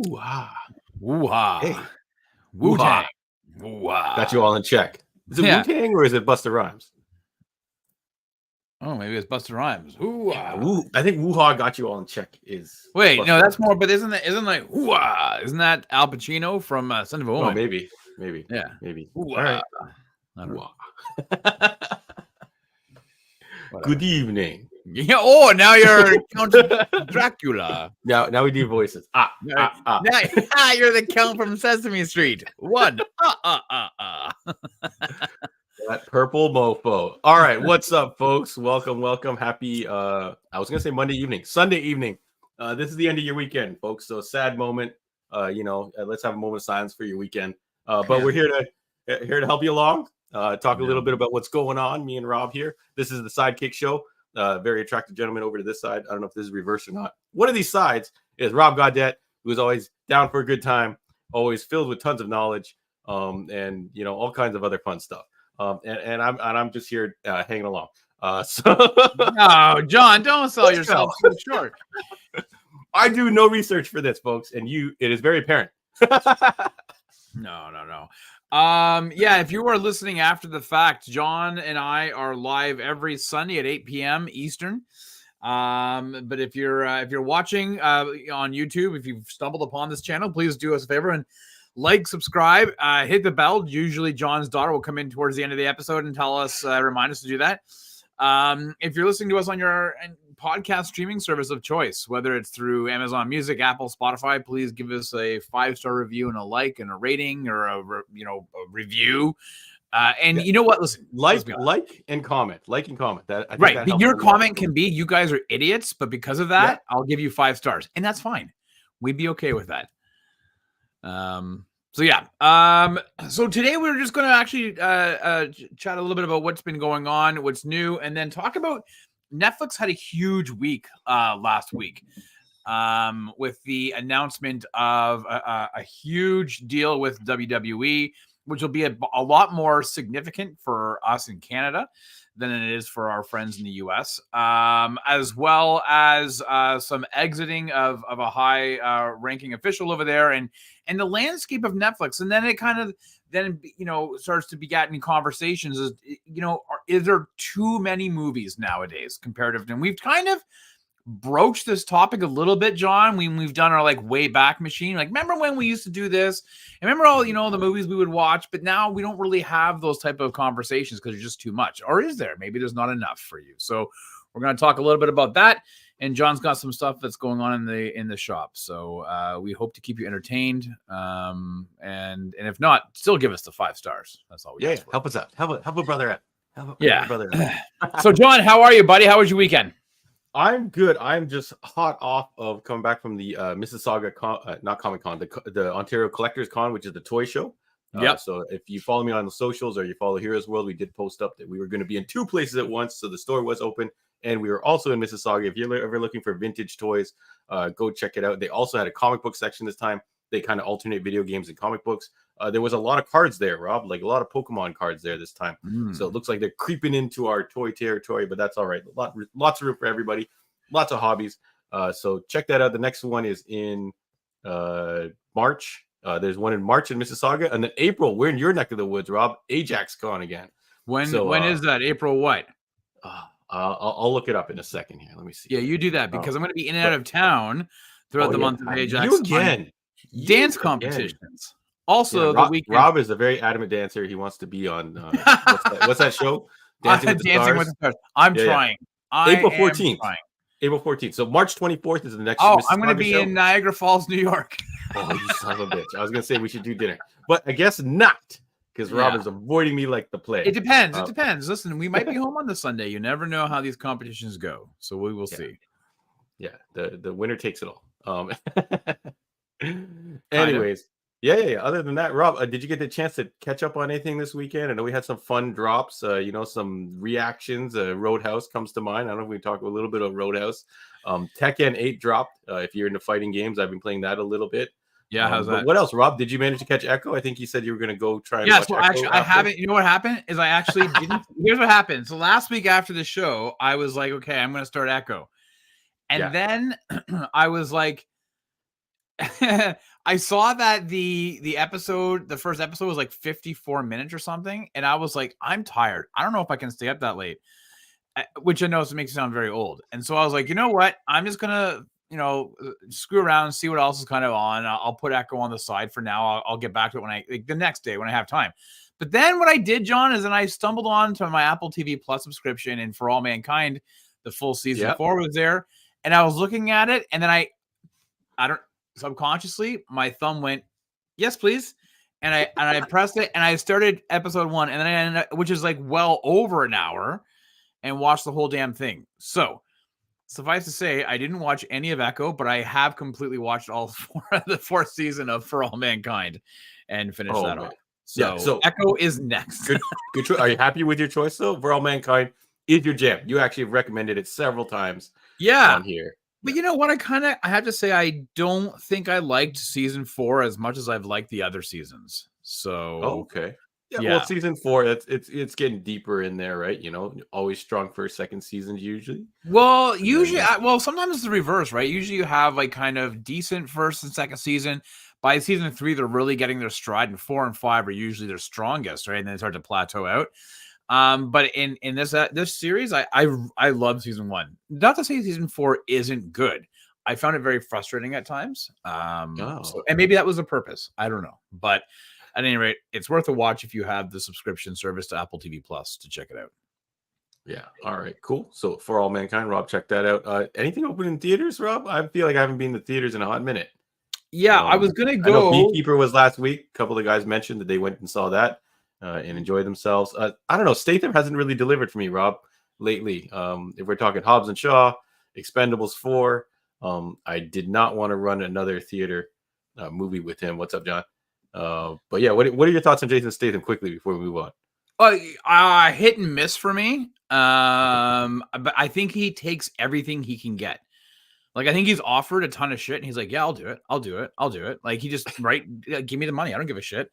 Woo-ha. Woo-ha. Hey. Wu-Tang. Woo-ha. Got you all in check. Is it Wu-Tang or is it Busta Rhymes? Oh, maybe it's Busta Rhymes. Woo-ha. I think Woo-ha got you all in check. Wait, no, that's more. But isn't like woo-ha? Isn't that Al Pacino from Son of a Woman? Oh, maybe. Yeah, maybe. Woo-ha. All right. Good evening. Yeah. Oh, now you're Count Dracula. Now we do voices. Now you're the Count from Sesame Street. One. That purple mofo. All right, what's up, folks? Welcome. Happy I was gonna say Sunday evening. This is the end of your weekend, folks. So sad moment. Let's have a moment of silence for your weekend. But we're here to help you along. Talk a little bit about what's going on. Me and Rob here. This is the Sidekick Show. Very attractive gentleman over to this side. I don't know if this is reverse or not. One of these sides is Rob Gaudette, who is always down for a good time, always filled with tons of knowledge, and all kinds of other fun stuff. And I'm just here hanging along. No, John, don't sell yourself so short. I do no research for this, folks, and it is very apparent. No. If you are listening after the fact, John and I are live every Sunday at 8 p.m. Eastern. But if you're watching on YouTube, if you've stumbled upon this channel, please do us a favor and like, subscribe, hit the bell. Usually John's daughter will come in towards the end of the episode and remind us to do that. If you're listening to us on your podcast streaming service of choice, whether it's through Amazon Music, Apple, Spotify, please give us a 5-star review and a like and a rating or a review. You know what? Listen, like and comment. Right. Your comment can be, you guys are idiots, but because of that, I'll give you 5 stars. And that's fine. We'd be okay with that. So today we're just going to actually chat a little bit about what's been going on, what's new, and then talk about Netflix had a huge week last week with the announcement of a huge deal with WWE, which will be a lot more significant for us in Canada than it is for our friends in the US, as well as some exiting of a high ranking official over there and the landscape of Netflix. And then it kind of starts to beget in conversations is there too many movies nowadays comparative? And we've kind of broached this topic a little bit, John. We've done our way back machine. Remember when we used to do this? And remember all the movies we would watch, but now we don't really have those type of conversations because there's just too much. Or is there? Maybe there's not enough for you. So we're going to talk a little bit about that. And John's got some stuff that's going on in the shop. So we hope to keep you entertained. And if not, still give us the 5 stars. That's all we ask for. Help us out. Help a brother out. Help a brother out. So John, how are you, buddy? How was your weekend? I'm good. I'm just hot off of coming back from the Mississauga not Comic Con, the Ontario Collectors Con, which is the toy show. So if you follow me on the socials or you follow Heroes World, we did post up that we were going to be in 2 places at once. So the store was open and we were also in Mississauga. If you're ever looking for vintage toys, go check it out. They also had a comic book section this time. They kind of alternate video games and comic books. There was a lot of cards there, Rob, a lot of Pokemon cards there this time. So it looks like they're creeping into our toy territory, but that's all right. Lots of room for everybody, lots of hobbies. So check that out. The next one is in March. There's one in March in Mississauga, and then April, we're in your neck of the woods, Rob. Ajax Con again. When is that? April what? I'll look it up in a second here. Let me see. Yeah, you do that because I'm going to be in and out of town throughout the month of Ajax. You again. Dance competitions. Also, Rob, the weekend. Rob is a very adamant dancer. He wants to be on what's that show? Dancing with the Stars. I'm trying. April 14th. April 14th. So March 24th is the next. Oh, I'm going to be in Niagara Falls, New York. Oh, you son of a bitch! I was going to say we should do dinner, but I guess not because Rob is avoiding me like the plague. It depends. It depends. Listen, we might be home on the Sunday. You never know how these competitions go, so we will see. Yeah, the winner takes it all. Anyways. Yeah. Other than that, Rob, did you get the chance to catch up on anything this weekend? I know we had some fun drops, some reactions. Roadhouse comes to mind. I don't know if we can talk a little bit of Roadhouse. Tekken 8 dropped. If you're into fighting games, I've been playing that a little bit. Yeah, how's that? What else, Rob? Did you manage to catch Echo? I think you said you were going to go try and watch so Echo actually, I haven't. You know what happened is I actually didn't. Here's what happened. So last week after the show, I was like, okay, I'm going to start Echo. And then I was like, I saw that the first episode was like 54 minutes or something, and I was like, I'm tired. I don't know if I can stay up that late, which I know makes it sound very old. And so I was like, you know what? I'm just gonna, screw around and see what else is kind of on. I'll put Echo on the side for now. I'll get back to it when the next day when I have time. But then what I did, John, is then I stumbled on to my Apple TV Plus subscription, and For All Mankind, the full season 4 was there, and I was looking at it, and then I don't subconsciously my thumb went, yes, please, and I pressed it, and I started episode 1, and then I ended up, which is like well over an hour, and watched the whole damn thing. So suffice to say, I didn't watch any of Echo, but I have completely watched all the fourth season of For All Mankind and finished that off. So Echo is next. Good choice. Are you happy with your choice though? For All Mankind is your jam. You actually have recommended it several times. On here. But you know what? I have to say, I don't think I liked season 4 as much as I've liked the other seasons. So okay. Yeah, well, season 4, it's getting deeper in there, right? Always strong first, second seasons usually. Well, sometimes it's the reverse, right? Usually you have like kind of decent first and second season. By season 3, they're really getting their stride, and 4 and 5 are usually their strongest, right? And then they start to plateau out. But in this series, I love season 1. Not to say season 4 isn't good. I found it very frustrating at times. So, and maybe that was the purpose. I don't know, but at any rate, it's worth a watch if you have the subscription service to Apple TV Plus to check it out. Yeah. All right. Cool. So For All Mankind, Rob, check that out. Anything open in theaters, Rob? I feel like I haven't been to theaters in a hot minute. Yeah, I was gonna go. I know Beekeeper was last week. A couple of guys mentioned that they went and saw that and enjoyed themselves. I don't know. Statham hasn't really delivered for me, Rob, lately. If we're talking Hobbs and Shaw, Expendables 4, I did not want to run another theater movie with him. What's up, John? But yeah, what are your thoughts on Jason Statham quickly before we move on? Hit and miss for me. But I think he takes everything he can get. Like, I think he's offered a ton of shit, and he's like, yeah, I'll do it. Like, he just, give me the money. I don't give a shit.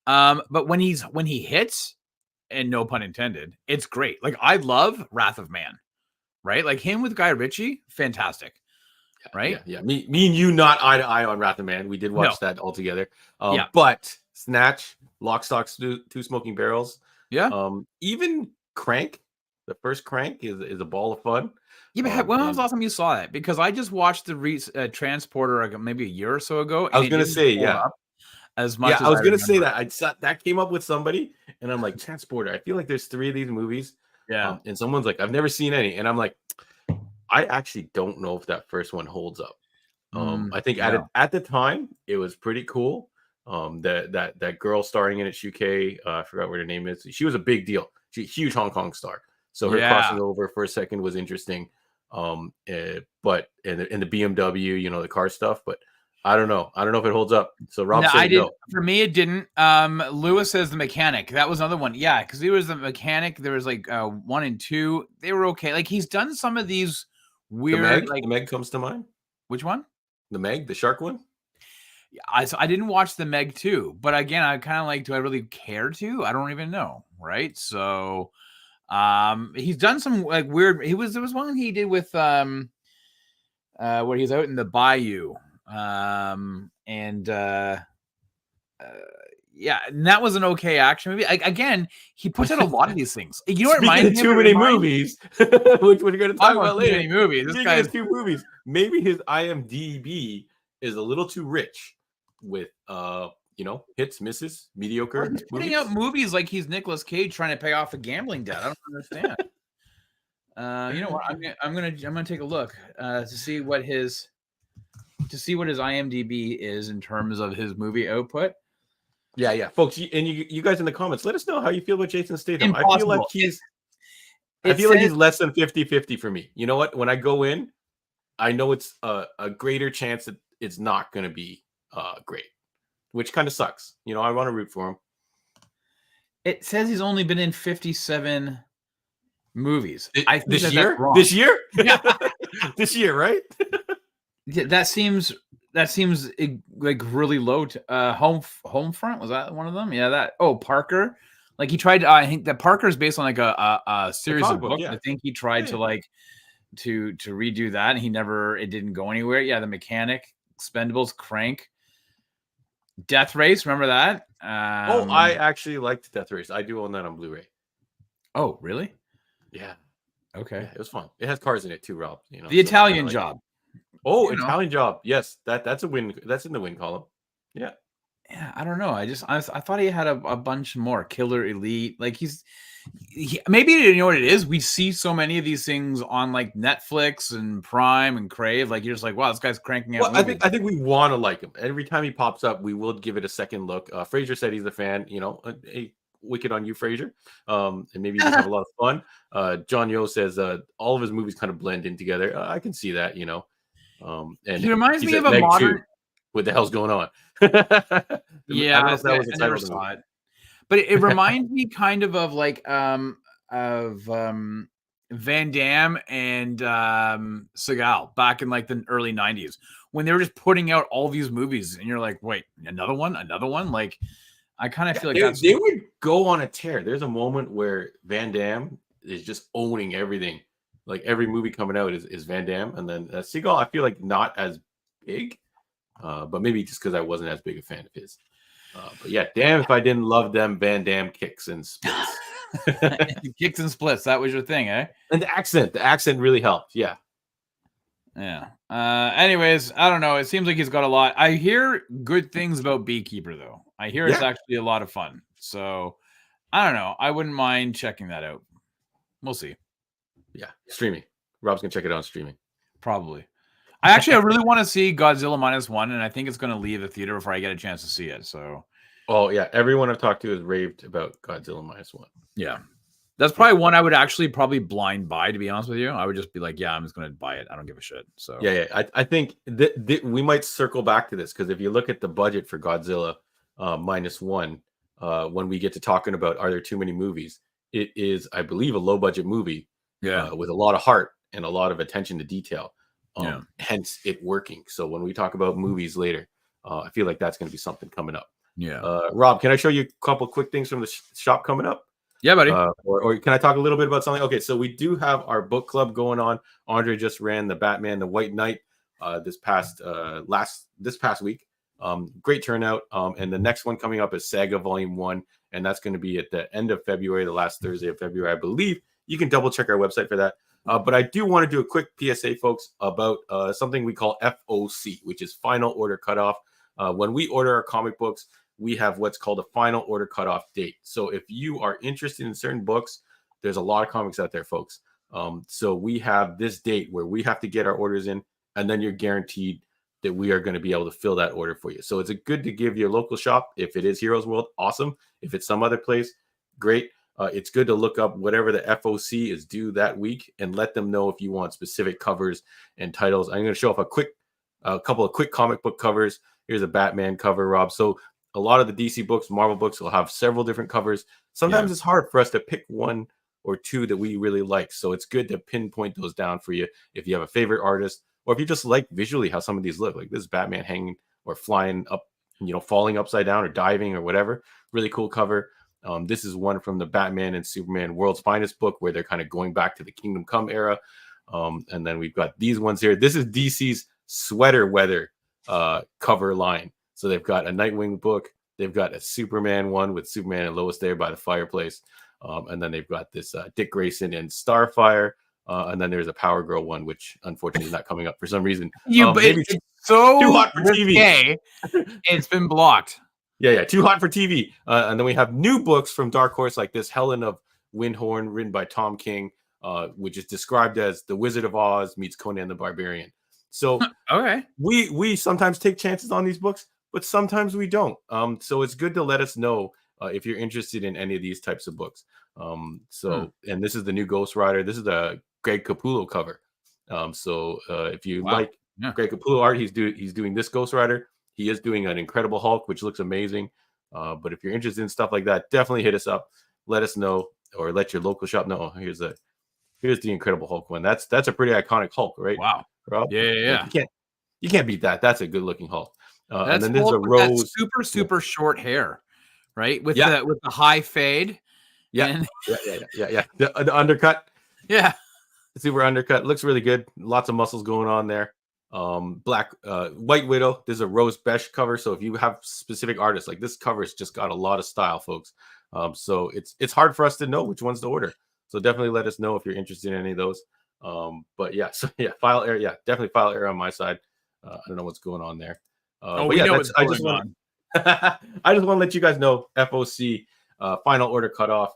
But when he hits, and no pun intended, it's great. Like, I love Wrath of Man, right? Like, him with Guy Ritchie, fantastic. Right? Yeah. Me and you not eye to eye on Wrath of Man. We did watch that all together. But Snatch, Lock, Stock, Two Smoking Barrels. Yeah. Even Crank, the first Crank is a ball of fun. Yeah, but when was the last time you saw that? Because I just watched the Transporter maybe a year or so ago. I was going to say, as much as I was going to say that. That came up with somebody, and I'm like, Transporter. I feel like there's 3 of these movies. Yeah. And someone's like, I've never seen any. And I'm like, I actually don't know if that first one holds up. I think at the time, it was pretty cool. That girl starring in it, Shukai, I forgot what her name is. She was a big deal. She's a huge Hong Kong star. So her crossing over for a second was interesting. But in the BMW, the car stuff, but I don't know if it holds up. So Rob said no. For me, it didn't. Lewis says The Mechanic. That was another one. Yeah, because he was The Mechanic. There was like 1 and 2. They were okay. Like, he's done some of these weird. The Meg comes to mind. Which one? The Meg, the shark one. Yeah, I didn't watch The Meg 2, but again, I kind of like, do I really care to? I don't even know, right? So, he's done some like weird. There was one he did with where he's out in the bayou, and that was an okay action movie. Again, he puts out a lot of these things. You know what? Speaking of too many movies, which we're going to talk about later. Too many movies. This guy has 2 movies. Maybe his IMDb is a little too rich with hits, misses, mediocre. He's putting out movies like he's Nicolas Cage trying to pay off a gambling debt. I don't understand. You know what? I'm gonna take a look to see what his IMDb is in terms of his movie output. Yeah, folks, you guys in the comments, let us know how you feel about Jason Statham. Impossible. I feel like he's less than 50-50 for me. You know what? When I go in, I know it's a greater chance that it's not going to be great, which kind of sucks. I want to root for him. It says he's only been in 57 movies. This year? This year? Yeah. This year, right? Yeah, that seems like really low. Homefront, was that one of them? Yeah, Parker. Like, he tried. I think that Parker is based on like a series of books. Yeah. I think he tried to redo that, and it didn't go anywhere. Yeah, The Mechanic. Expendables, Crank, Death Race. Remember that? I actually liked Death Race. I do own that on Blu-ray. Oh, really? Yeah. Okay. Yeah, it was fun. It has cars in it too, Rob. The Italian Job. Oh, Italian Job. Yes, that's a win. That's in the win column. Yeah. Yeah, I don't know. I thought he had a bunch more. Killer Elite. Like maybe you know what it is. We see so many of these things on like Netflix and Prime and Crave. Like you're just like, wow, this guy's cranking out. Well, I think we want to like him. Every time he pops up, we will give it a second look. Fraser said he's a fan. A wicked on you, Fraser. And maybe you just have a lot of fun. John Yo says all of his movies kind of blend in together. I can see that. And he reminds me of a Meg modern. too. What the hell's going on? Yeah, I don't know if that was the I never title of the saw movie. it. But it reminds me kind of like Van Damme and Seagal back in like the early 90s when they were just putting out all these movies and you're like, wait, another one? Like I kind of feel like they would go on a tear. There's a moment where Van Damme is just owning everything. Like every movie coming out is Van Damme, and then Seagal I feel like not as big, but maybe just because I wasn't as big a fan of his. But yeah, damn if I didn't love them Van Damme kicks and splits. Kicks and splits, that was your thing, eh? And the accent really helped. Yeah. Anyways, I don't know. It seems like he's got a lot. I hear good things about Beekeeper though. I hear it's actually a lot of fun. So I don't know. I wouldn't mind checking that out. We'll see. Yeah, streaming. Rob's gonna check it out on streaming. Probably. I really want to see Godzilla -1, and I think it's going to leave the theater before I get a chance to see it. So, oh yeah, everyone I've talked to has raved about Godzilla -1. Yeah, that's probably one I would actually probably blind buy. To be honest with you, I would just be like, yeah, I'm just going to buy it. I don't give a shit. So yeah. I think we might circle back to this because if you look at the budget for Godzilla -1, when we get to talking about are there too many movies, it is, I believe, a low budget movie. Yeah, with a lot of heart and a lot of attention to detail. Hence it working. So when we talk about movies later, I feel like that's going to be something coming up. Yeah. Rob, can I show you a couple quick things from the shop coming up? Yeah, buddy. Or can I talk a little bit about something? Okay, so we do have our book club going on. Andre just ran the Batman, the White Knight this past week. Great turnout. And the next one coming up is Saga Volume 1, and that's going to be at the end of February, the last Thursday of February, I believe. You can double check our website for that. But I do want to do a quick PSA, folks, about something we call FOC, which is Final Order Cutoff. When we order our comic books, we have what's called a Final Order Cutoff date. So if you are interested in certain books, there's a lot of comics out there, folks. So we have this date where we have to get our orders in, and then you're guaranteed that we are going to be able to fill that order for you. So it's good to give your local shop. If it is Heroes World, awesome. If it's some other place, great. It's good to look up whatever the FOC is due that week and let them know if you want specific covers and titles. I'm going to show off a couple of quick comic book covers. Here's a Batman cover, Rob. So a lot of the DC books, Marvel books will have several different covers. Sometimes it's hard for us to pick one or two that we really like. So it's good to pinpoint those down for you if you have a favorite artist or if you just like visually how some of these look. Like this Batman hanging or flying up, falling upside down or diving or whatever. Really cool cover. This is one from the Batman and Superman World's Finest book where they're kind of going back to the Kingdom Come era. And then we've got these ones here. This is DC's sweater weather cover line. So they've got a Nightwing book. They've got a Superman one with Superman and Lois there by the fireplace. And then they've got this Dick Grayson and Starfire. And then there's a Power Girl one, which unfortunately is not coming up for some reason. It's so too hot for TV. It's been blocked. Yeah, too hot for TV. And then we have new books from Dark Horse, like this Helen of Windhorn, written by Tom King, which is described as The Wizard of Oz meets Conan the Barbarian. So okay, we sometimes take chances on these books, but sometimes we don't. So it's good to let us know if you're interested in any of these types of books. And this is the new Ghost Rider. This is the Greg Capullo cover. If you like Greg Capullo art, he's doing this Ghost Rider. He is doing an Incredible Hulk, which looks amazing. But if you're interested in stuff like that, definitely hit us up. Let us know, or let your local shop know. Here's the Incredible Hulk one. That's a pretty iconic Hulk, right? Wow. Rob? Yeah. Like you can't beat that. That's a good looking Hulk. And then there's a Rose. Super short hair, right? With the high fade. Yeah. The undercut. Yeah. Super undercut. Looks really good. Lots of muscles going on there. Black White Widow. There's a Rose Besh cover. So if you have specific artists, like this cover's just got a lot of style, folks. So it's hard for us to know which ones to order. So definitely let us know if you're interested in any of those. But yeah, so yeah, file error. Yeah, definitely file error on my side. I don't know what's going on there. But yeah, that's I just want I just want to let you guys know FOC final order cutoff,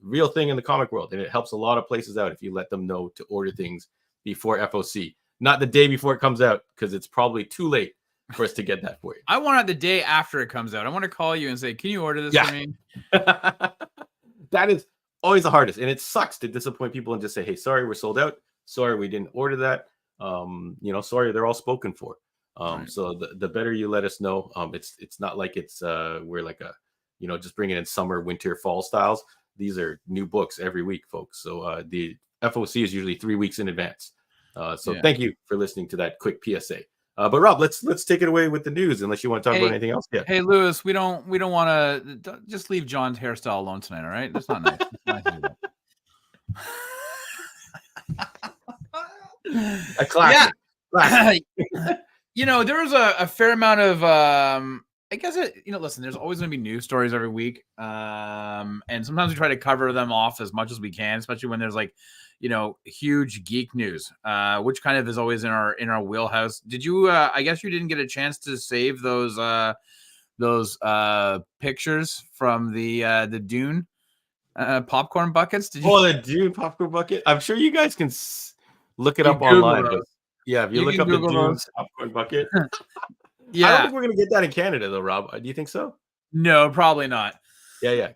real thing in the comic world, and it helps a lot of places out if you let them know to order things before FOC, not the day before it comes out, because it's probably too late for us to get that for you. I want it the day after it comes out. I want to call you and say, "Can you order this for me?" That is always the hardest, and it sucks to disappoint people and just say, "Hey, sorry, we're sold out. Sorry, we didn't order that. Sorry, they're all spoken for." Right. So the better you let us know, it's not like it's we're like a just bringing in summer, winter, fall styles. These are new books every week, folks. So the FOC is usually 3 weeks in advance. Thank you for listening to that quick PSA. But Rob, let's take it away with the news, unless you want to talk about anything else. Yeah. Hey, Lewis, we don't want to just leave John's hairstyle alone tonight. All right, that's not nice. Nice to do that. A classic. Yeah. There was a fair amount of I guess listen, there's always going to be news stories every week, and sometimes we try to cover them off as much as we can, especially when there's like huge geek news, which kind of is always in our wheelhouse. Did you I guess you didn't get a chance to save those pictures from the Dune popcorn buckets? Did you? Oh, the Dune popcorn bucket. I'm sure you guys can look it up online. Yeah, if you look up the Dune popcorn bucket. Yeah, I don't think we're gonna get that in Canada though, Rob. Do you think so? No, probably not. Yeah.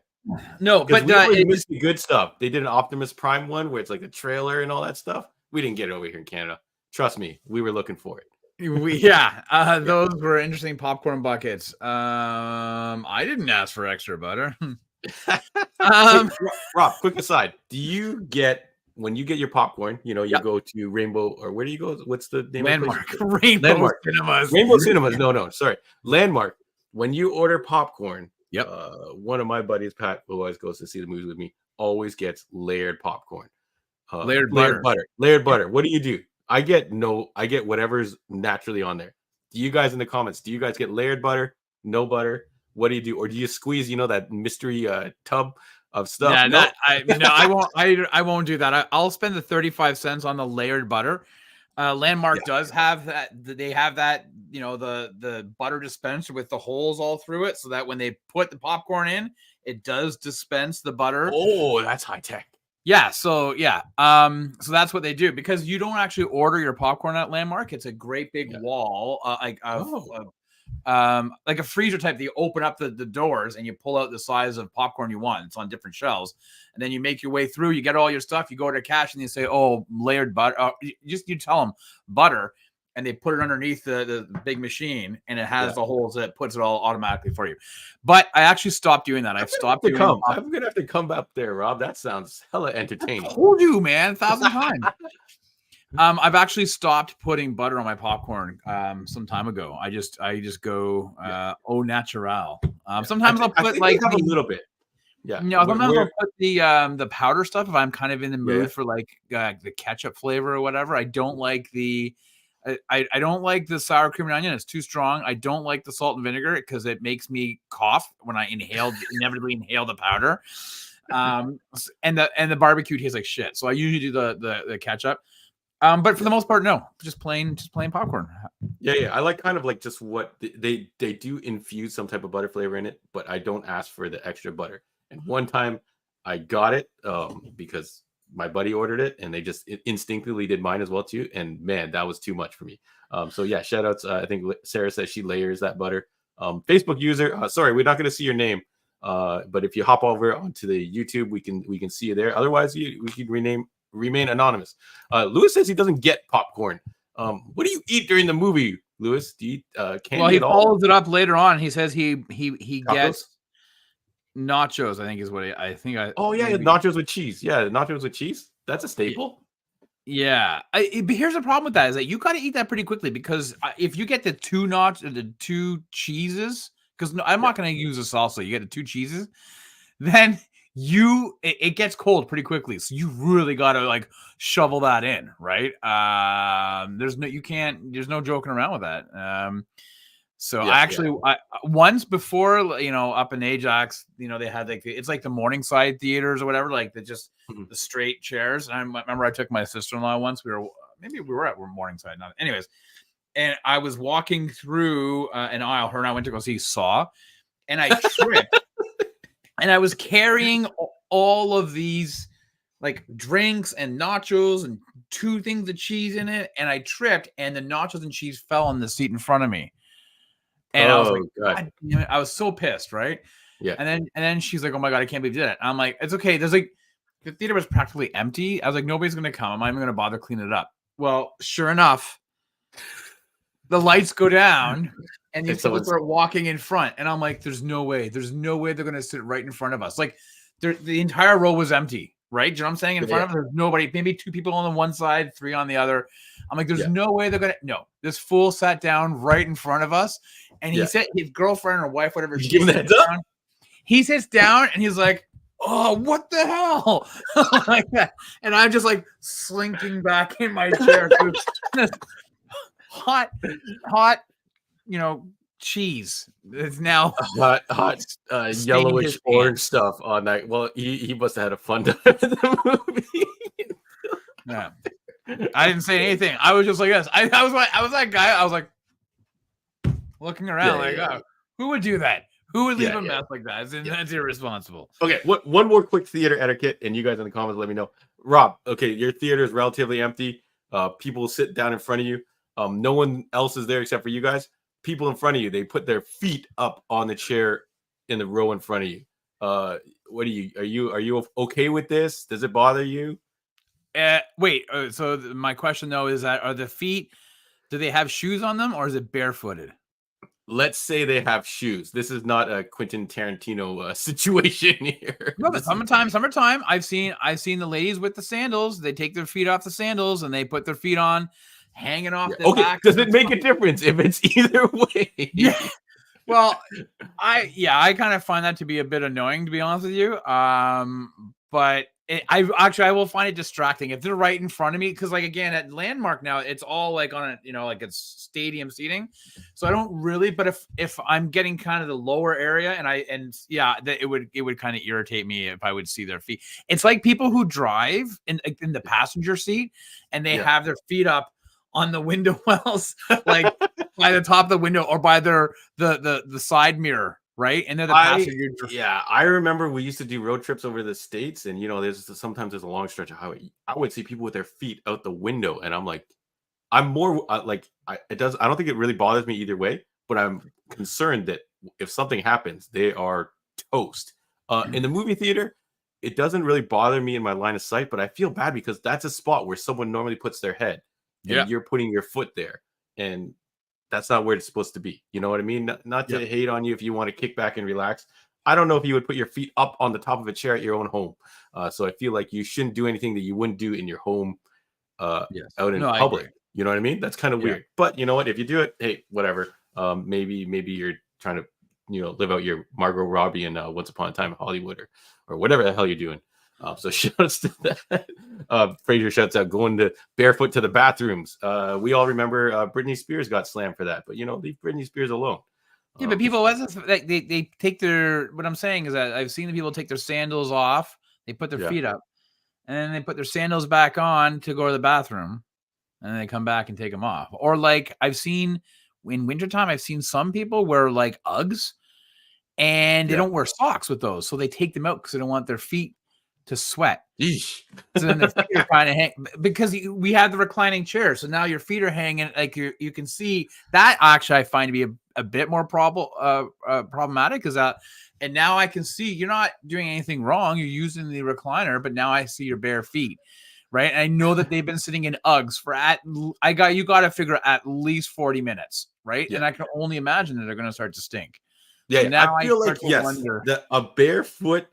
No, but we missed the good stuff. They did an Optimus Prime one where it's like a trailer and all that stuff. We didn't get it over here in Canada. Trust me, we were looking for it. Those were interesting popcorn buckets. I didn't ask for extra butter. Rob, quick aside. Do you get when you get your popcorn, you go to Rainbow, or where do you go? What's the name? Landmark. Of the Landmark Cinemas. Rainbow Cinemas. No, sorry. Landmark. When you order popcorn, one of my buddies, Pat, who always goes to see the movies with me, always gets layered popcorn. Layered butter. Layered butter. What do you do? I get whatever's naturally on there. Do you guys in the comments, do you guys get layered butter? No butter? What do you do? Or do you squeeze, that mystery tub of stuff? Yeah, I won't do that. I'll spend the 35 cents on the layered butter. Landmark does have that. They have that, the butter dispenser with the holes all through it, so that when they put the popcorn in, it does dispense the butter. Oh, that's high tech. Yeah. So so that's what they do, because you don't actually order your popcorn at Landmark. It's a great big wall, like a freezer type that you open up the doors and you pull out the size of popcorn you want. It's on different shelves, and then you make your way through. You get all your stuff. You go to cash and you say, "Oh, layered butter." You tell them butter, and they put it underneath the big machine, and it has the holes that puts it all automatically for you. But I actually stopped doing that. I've stopped doing. I'm gonna have to come up there, Rob. That sounds hella entertaining. I told you, man, 1,000 times. I've actually stopped putting butter on my popcorn some time ago. I just go au natural. Sometimes I'll put like a little bit. Yeah. Sometimes I'll put the powder stuff if I'm kind of in the mood for like the ketchup flavor or whatever. I don't like I don't like the sour cream and onion. It's too strong. I don't like the salt and vinegar because it makes me cough when I inevitably inhale the powder. And the barbecue tastes like shit. So I usually do the ketchup. But for the most part, no, just plain popcorn. Yeah. I like kind of like just what they do infuse some type of butter flavor in it, but I don't ask for the extra butter. And one time I got it because my buddy ordered it, and they just instinctively did mine as well too. And man, that was too much for me. Shout outs. I think Sarah says she layers that butter. Facebook user, sorry, we're not going to see your name. But if you hop over onto the YouTube, we can see you there. Otherwise, we can remain anonymous. Lewis says he doesn't get popcorn. What do you eat during the movie, Lewis? Do you eat candy? Well, he follows it up later on. He says he gets nachos. I think is what I think. Nachos with cheese. Yeah, nachos with cheese. That's a staple. Yeah, but here's the problem with that is that you got to eat that pretty quickly, because if you get the two cheeses, because I'm not going to use a salsa. You get the two cheeses, then it gets cold pretty quickly, so you really got to like shovel that in, right? There's no joking around with that. So I actually, I once before, up in Ajax, they had like it's like the Morningside theaters or whatever, like the straight chairs. And I remember I took my sister-in-law once. We were at Morningside, not anyways. And I was walking through an aisle. Her and I went to go see Saw, and I tripped, and I was carrying all of these like drinks and nachos and 2 things of cheese in it, and I tripped, and the nachos and cheese fell on the seat in front of me. And I was like, God damn it. I was so pissed, right? Yeah. And then she's like, oh my God, I can't believe you did it. I'm like, it's okay. There's like, the theater was practically empty. I was like, nobody's going to come. I'm not even going to bother cleaning it up. Well, sure enough, the lights go down and these people start walking in front. And I'm like, there's no way. There's no way they're going to sit right in front of us. Like, the entire row was empty, right? Do you know what I'm saying? In front of them, there's nobody, maybe 2 people on the one side, 3 on the other. I'm like, there's no way they're going to. No, this fool sat down right in front of us. And he said his girlfriend or wife, whatever, he sits down and he's like, oh, what the hell? Like that. And I'm just like slinking back in my chair. hot, cheese. It's now hot yellowish orange stuff on that. Well, he must have had a fun time in the movie. Yeah. I didn't say anything. I was just like this. I was that guy. I was like looking around oh, who would do that? Who would leave a mess like that? That's irresponsible. Okay, one more quick theater etiquette, and you guys in the comments let me know. Rob, okay, your theater is relatively empty. People sit down in front of you. No one else is there except for you guys. People in front of you, they put their feet up on the chair in the row in front of you. What are you okay with this? Does it bother you? Wait. So my question though is that are the feet? Do they have shoes on them or is it barefooted? Let's say they have shoes. This is not a Quentin Tarantino situation here. No, but summertime. I've seen the ladies with the sandals. They take their feet off the sandals and they put their feet on, hanging off the back. Does it make a difference if it's either way? Yeah. Well, I kind of find that to be a bit annoying, to be honest with you. But I will find it distracting if they're right in front of me, because like again at Landmark now it's all like on a like it's stadium seating, so I don't really. But if I'm getting kind of the lower area it would kind of irritate me if I would see their feet. It's like people who drive in the passenger seat and they have their feet up on the window wells, like by the top of the window or by the side mirror. Right. And then the passenger. I remember we used to do road trips over the States, and sometimes there's a long stretch of highway. I would see people with their feet out the window, and I'm like, I'm more I don't think it really bothers me either way, but I'm concerned that if something happens, they are toast. In the movie theater, it doesn't really bother me in my line of sight, but I feel bad because that's a spot where someone normally puts their head. And you're putting your foot there, and that's not where it's supposed to be. You know what I mean? Not to hate on you if you want to kick back and relax. I don't know if you would put your feet up on the top of a chair at your own home. So I feel like you shouldn't do anything that you wouldn't do in your home out in public. You know what I mean? That's kind of weird. But you know what? If you do it, hey, whatever. Maybe you're trying to live out your Margot Robbie and Once Upon a Time in Hollywood or whatever the hell you're doing. So shouts to that. Fraser shouts out going to barefoot to the bathrooms. We all remember Britney Spears got slammed for that, but leave Britney Spears alone. Yeah, but people, they take their. What I'm saying is that I've seen the people take their sandals off. They put their feet up, and then they put their sandals back on to go to the bathroom, and then they come back and take them off. Or like I've seen in wintertime, I've seen some people wear like Uggs, and they don't wear socks with those, so they take them out because they don't want their feet to sweat. Yeesh. So then the feet are kind of hang because we have the reclining chair. So now your feet are hanging like you can see that. Actually, I find to be a bit more problematic is that, and now I can see you're not doing anything wrong. You're using the recliner, but now I see your bare feet, right? And I know that they've been sitting in Uggs for you got to figure at least 40 minutes, right? Yeah. And I can only imagine that they're going to start to stink. Yeah, so now I feel like a barefoot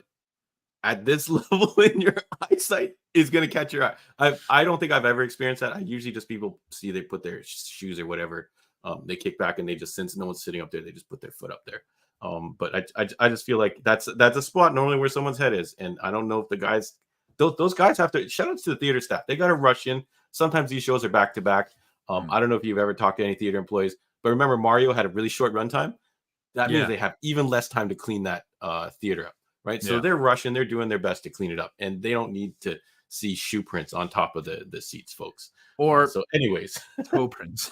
at this level in your eyesight is going to catch your eye. I don't think I've ever experienced that. I usually just people see they put their shoes or whatever. They kick back and they just, since no one's sitting up there, they just put their foot up there. But I just feel like that's a spot normally where someone's head is, and I don't know if the guys, those guys have to, shout outs to the theater staff. They got to rush in. Sometimes these shows are back to back. I don't know if you've ever talked to any theater employees, but remember Mario had a really short runtime. That means they have even less time to clean that theater up, right? So they're rushing, they're doing their best to clean it up, and they don't need to see shoe prints on top of the seats, folks. Or so, anyways, toe prints.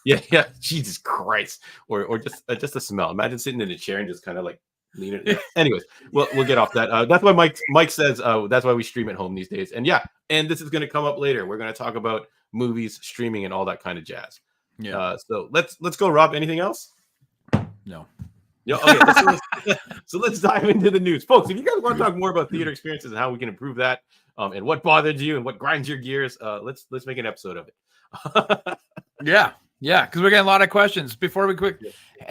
yeah, Jesus Christ, or just a smell. Imagine sitting in a chair and just kind of like leaning. Anyways, we'll get off that. That's why Mike says that's why we stream at home these days. And yeah, and this is going to come up later. We're going to talk about movies, streaming, and all that kind of jazz. Yeah. So let's go, Rob. Anything else? No. Yeah. Okay. So let's dive into the news, folks. If you guys want to talk more about theater experiences and how we can improve that, and what bothered you and what grinds your gears, let's make an episode of it. Yeah, because we're getting a lot of questions. Before we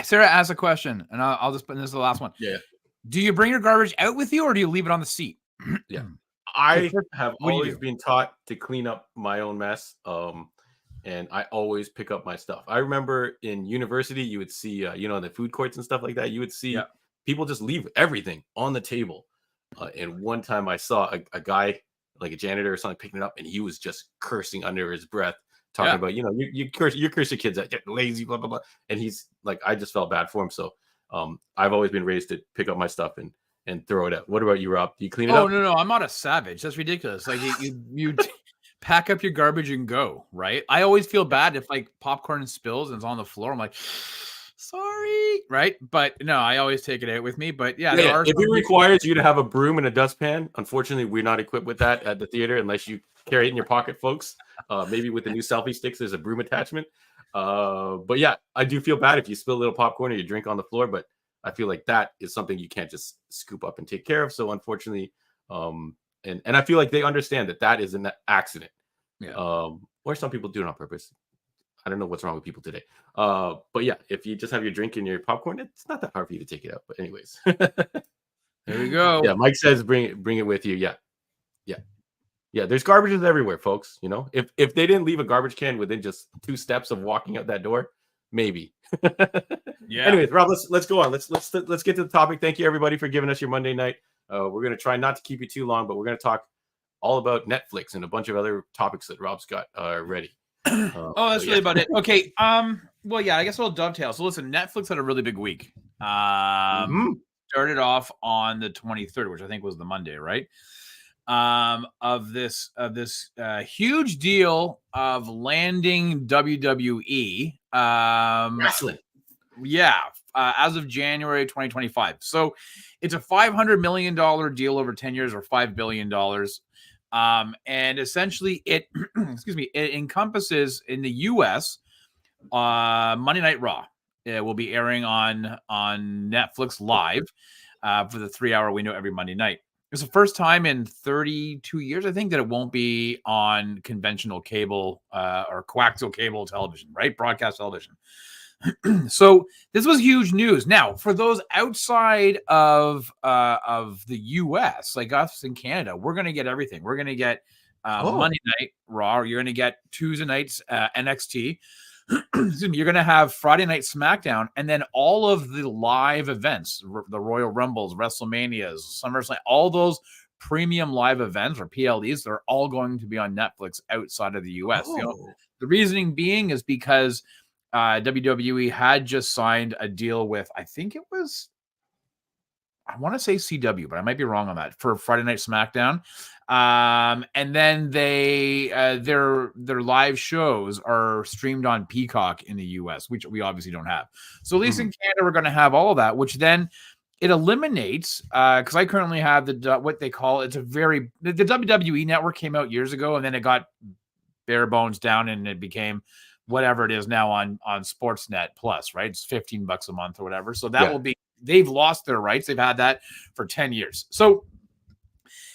Sarah asked a question, and I'll just put this is the last one. Yeah. Do you bring your garbage out with you, or do you leave it on the seat? Yeah. I have always been taught to clean up my own mess. And I always pick up my stuff. I remember in university, you would see, the food courts and stuff like that. You would see people just leave everything on the table. And one time I saw a guy, like a janitor or something, picking it up, and he was just cursing under his breath, talking about, you curse your kids that get lazy, blah, blah, blah. And he's like, I just felt bad for him. So I've always been raised to pick up my stuff and throw it out. What about you, Rob? Do you clean it up? Oh, no, I'm not a savage. That's ridiculous. Like you pack up your garbage and go, right? I always feel bad if like popcorn spills and it's on the floor. I'm like, sorry, right? But no, I always take it out with me. But yeah, if it requires you to have a broom and a dustpan, unfortunately, we're not equipped with that at the theater unless you carry it in your pocket, folks. Maybe with the new selfie sticks, there's a broom attachment. But yeah, I do feel bad if you spill a little popcorn or you drink on the floor, but I feel like that is something you can't just scoop up and take care of. So unfortunately, and I feel like they understand that is an accident. Yeah. Or some people do it on purpose. I don't know what's wrong with people today. But yeah, if you just have your drink and your popcorn, it's not that hard for you to take it out. But anyways, there we go. Yeah, Mike says bring it with you. Yeah. There's garbages everywhere, folks. If they didn't leave a garbage can within just 2 steps of walking out that door, maybe. Yeah. Anyways, Rob, let's go on. Let's get to the topic. Thank you everybody for giving us your Monday night. We're gonna try not to keep you too long, but we're gonna talk all about Netflix and a bunch of other topics that Rob's got ready. That's really about it. Okay. Well, yeah, I guess we'll dovetail. So listen, Netflix had a really big week. Started off on the 23rd, which I think was the Monday, right? Of this huge deal of landing WWE wrestling. Yeah, as of January 2025. So it's a $500 million deal over 10 years, or $5 billion. And essentially it it encompasses in the US Monday Night Raw. It will be airing on Netflix Live for the 3-hour window every Monday night. It's the first time in 32 years, I think, that it won't be on conventional cable or coaxial cable television, right? Broadcast television. So this was huge news. Now, for those outside of the US, like us in Canada, we're going to get everything. We're going to get Monday Night Raw. You're going to get Tuesday nights NXT. You're going to have Friday Night SmackDown, and then all of the live events, the Royal Rumbles, WrestleManias, SummerSlam, all those premium live events or PLEs, they're all going to be on Netflix outside of the US. The reasoning being is because WWE had just signed a deal with, I think it was, I want to say CW, but I might be wrong on that, for Friday Night SmackDown. And then they their live shows are streamed on Peacock in the US, which we obviously don't have. So at least in Canada, we're going to have all of that, which then it eliminates, because I currently have what they call, the WWE Network came out years ago, and then it got bare bones down, and it became whatever it is now on Sportsnet Plus, right? It's $15 a month or whatever. So that will be, they've lost their rights. They've had that for 10 years. So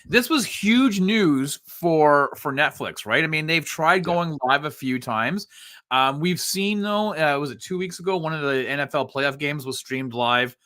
this was huge news for Netflix, right? I mean, they've tried going live a few times. We've seen, though, was it 2 weeks ago? One of the NFL playoff games was streamed live.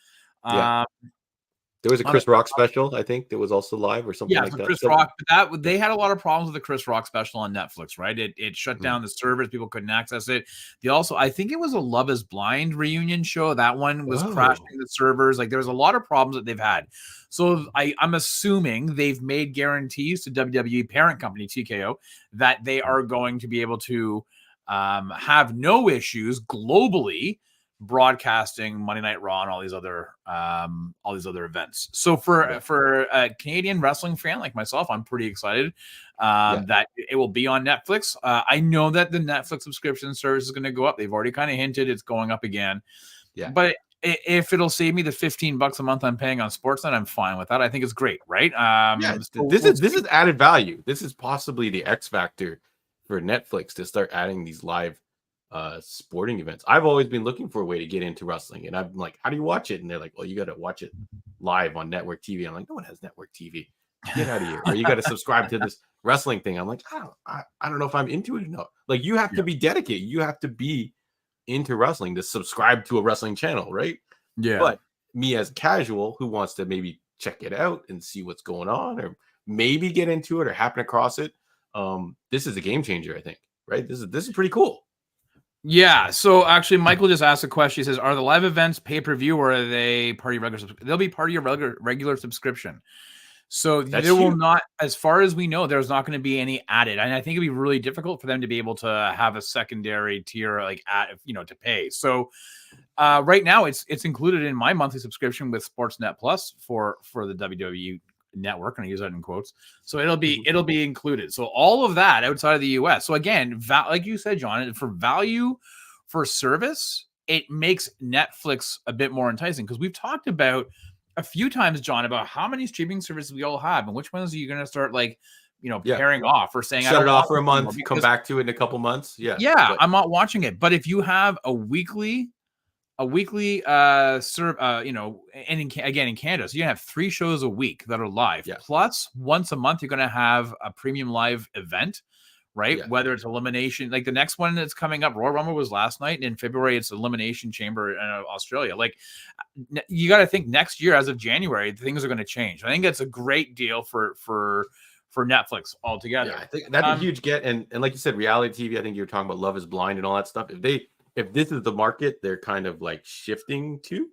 There was a Chris Rock special, I think, that was also live or something Yeah, like so that. Chris So, Rock, they had a lot of problems with the Chris Rock special on Netflix, right? It shut down the servers, people couldn't access it. They also, I think it was a Love Is Blind reunion show. That one was crashing the servers. Like there was a lot of problems that they've had. So I'm assuming they've made guarantees to WWE parent company TKO that they are going to be able to have no issues globally broadcasting Monday Night Raw and all these other events. So for a Canadian wrestling fan like myself, I'm pretty excited that it will be on Netflix. I know that the Netflix subscription service is going to go up. They've already kind of hinted it's going up again. Yeah. But if it'll save me the $15 a month I'm paying on Sportsnet, I'm fine with that. I think it's great, right? This is added value. This is possibly the X factor for Netflix to start adding these live sporting events. I've always been looking for a way to get into wrestling, and I'm like, how do you watch it? And they're like, well, you got to watch it live on network TV. I'm like, no one has network TV. Get out of here. Or you got to subscribe to this wrestling thing. I'm like, I don't know if I'm into it or not. Like, you have to be dedicated. You have to be into wrestling to subscribe to a wrestling channel, right? Yeah. But me as casual who wants to maybe check it out and see what's going on, or maybe get into it or happen across it, this is a game changer, I think. Right? This is pretty cool. Yeah. So actually, Michael just asked a question. He says, "Are the live events pay-per-view or are they part of your regular? They'll be part of your regular subscription." So there will not, as far as we know, there's not going to be any added, and I think it'd be really difficult for them to be able to have a secondary tier to pay. So right now, it's included in my monthly subscription with Sportsnet Plus for the WWE network, and I use that in quotes. So it'll be included. So all of that outside of the US. So again, like you said, John, for value for service, it makes Netflix a bit more enticing, because we've talked about a few times, John, about how many streaming services we all have and which ones are you going to start pairing off or saying, shut it off for a month, come back to it in a couple months. I'm not watching it. But if you have a weekly and again, in Canada, so you have 3 shows a week that are live, plus once a month you're going to have a premium live event, right? Whether it's elimination, like the next one that's coming up, Royal Rumble was last night, and in February it's Elimination Chamber in Australia. Like, you got to think next year, as of January, things are going to change. I think that's a great deal for Netflix altogether. Yeah, I think that's a huge get. And like you said, reality TV, I think you were talking about Love Is Blind and all that stuff. If this is the market they're kind of like shifting to,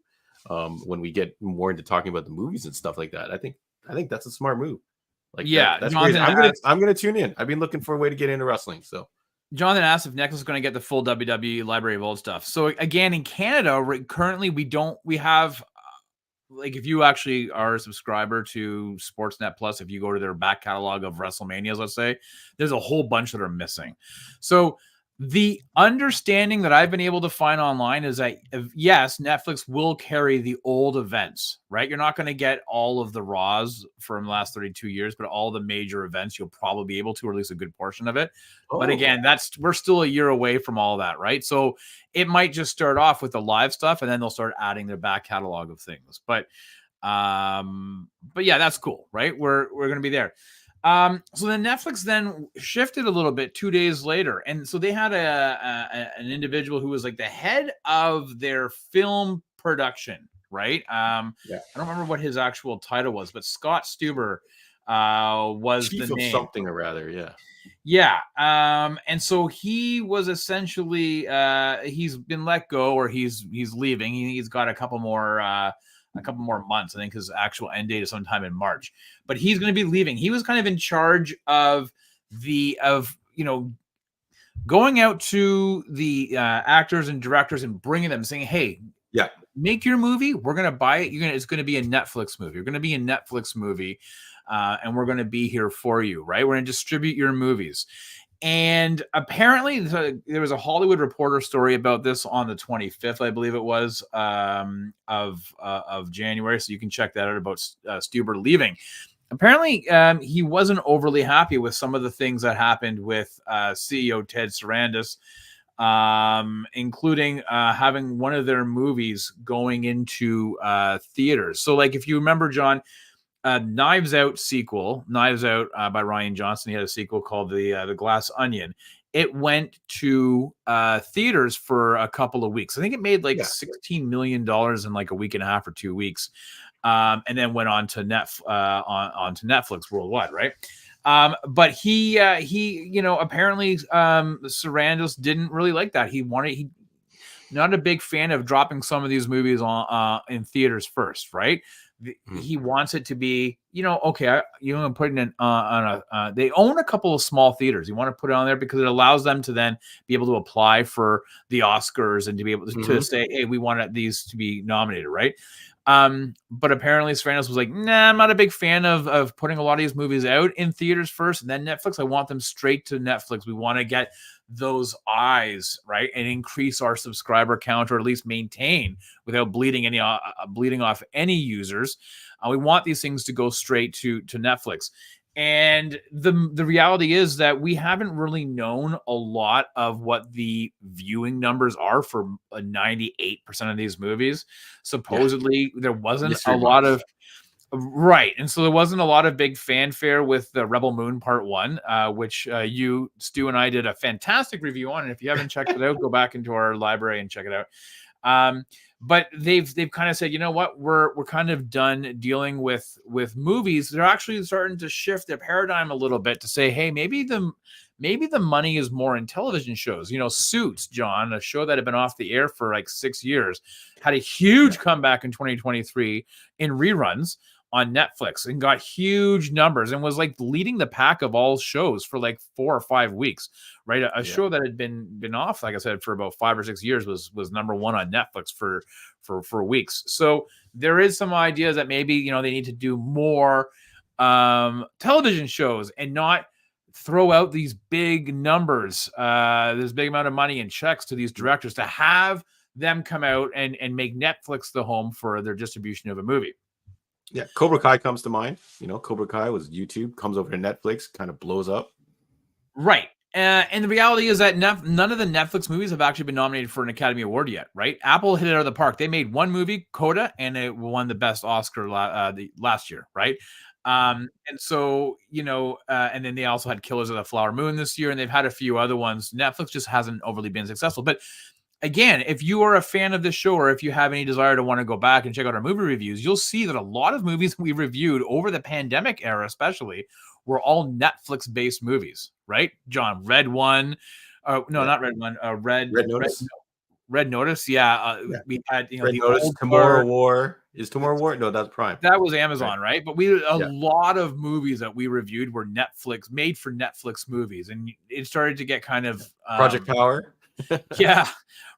when we get more into talking about the movies and stuff like that, I think that's a smart move. Like, that's crazy. I'm gonna tune in. I've been looking for a way to get into wrestling. So Jonathan asked if Netflix is going to get the full WWE library of old stuff. So again, in Canada, currently we have like, if you actually are a subscriber to Sportsnet Plus, if you go to their back catalog of WrestleManias, let's say, there's a whole bunch that are missing. So the understanding that I've been able to find online is that, yes, Netflix will carry the old events, right? You're not going to get all of the Raws from the last 32 years, but all the major events you'll probably be able to, or at least a good portion of it. But again, we're still a year away from all that, right? So it might just start off with the live stuff, and then they'll start adding their back catalog of things. But yeah, that's cool, right? We're going to be there. So then Netflix then shifted a little bit 2 days later. And so they had an individual who was like the head of their film production, right? I don't remember what his actual title was, but Scott Stuber was Chief the name. Of something or rather, yeah. Yeah. And so he was essentially he's been let go, or he's leaving. He's got a couple more months. I think his actual end date is sometime in March, but he's going to be leaving. He was kind of in charge of going out to the actors and directors and bringing them, saying, "Hey, make your movie. We're going to buy it. It's going to be a Netflix movie. You're going to be a Netflix movie, and we're going to be here for you, right? We're going to distribute your movies." And apparently there was a Hollywood Reporter story about this on the 25th, I believe it was, of January. So you can check that out about Stuber leaving. Apparently, he wasn't overly happy with some of the things that happened with CEO Ted Sarandis, including having one of their movies going into theaters. So, like, if you remember, John, Knives Out sequel, Knives Out by Rian Johnson. He had a sequel called the Glass Onion. It went to theaters for a couple of weeks. I think it made like $16 million in like a week and a half or 2 weeks. and then went on to onto Netflix worldwide, right? But he apparently Sarandis didn't really like that. He not a big fan of dropping some of these movies on in theaters first, right? He wants it to be, okay, you want to put it in on a. They own a couple of small theaters. You want to put it on there because it allows them to then be able to apply for the Oscars and to be able to say, hey, we want these to be nominated, right? But apparently Sarandis was like, nah, I'm not a big fan of putting a lot of these movies out in theaters first and then Netflix. I want them straight to Netflix. We want to get those eyes, right, and increase our subscriber count, or at least maintain without bleeding off any users. We want these things to go straight to Netflix. And the reality is that we haven't really known a lot of what the viewing numbers are for 98% of these movies. Supposedly, there wasn't a lot of right, and so there wasn't a lot of big fanfare with the Rebel Moon Part 1, which you, Stu, and I did a fantastic review on. And if you haven't checked it out, go back into our library and check it out. But they've kind of said, you know what, we're kind of done dealing with movies. They're actually starting to shift their paradigm a little bit to say, hey, maybe the money is more in television shows. Suits, John, a show that had been off the air for like 6 years, had a huge comeback in 2023 in reruns on Netflix and got huge numbers and was like leading the pack of all shows for like 4 or 5 weeks, right? A show that had been off, like I said, for about 5 or 6 years was number one on Netflix for weeks. So there is some ideas that maybe, they need to do more television shows and not throw out these big numbers, this big amount of money and checks to these directors to have them come out and make Netflix the home for their distribution of a movie. Yeah, Cobra Kai comes to mind. Cobra Kai was YouTube, comes over to Netflix, kind of blows up. Right. And the reality is that none of the Netflix movies have actually been nominated for an Academy Award yet, right? Apple hit it out of the park. They made one movie, Coda, and it won the best Oscar last year, right? And so, and then they also had Killers of the Flower Moon this year, and they've had a few other ones. Netflix just hasn't overly been successful. But again, if you are a fan of this show, or if you have any desire to want to go back and check out our movie reviews, you'll see that a lot of movies we reviewed over the pandemic era, especially, were all Netflix-based movies, right? John, Red One, not Red One, Red Notice. Red Notice, yeah. We had, Red Notice, Tomorrow War. Is Tomorrow War? No, that's Prime. That was Amazon, right? But we a lot of movies that we reviewed were made for Netflix movies, and it started to get kind of Project Power. Yeah,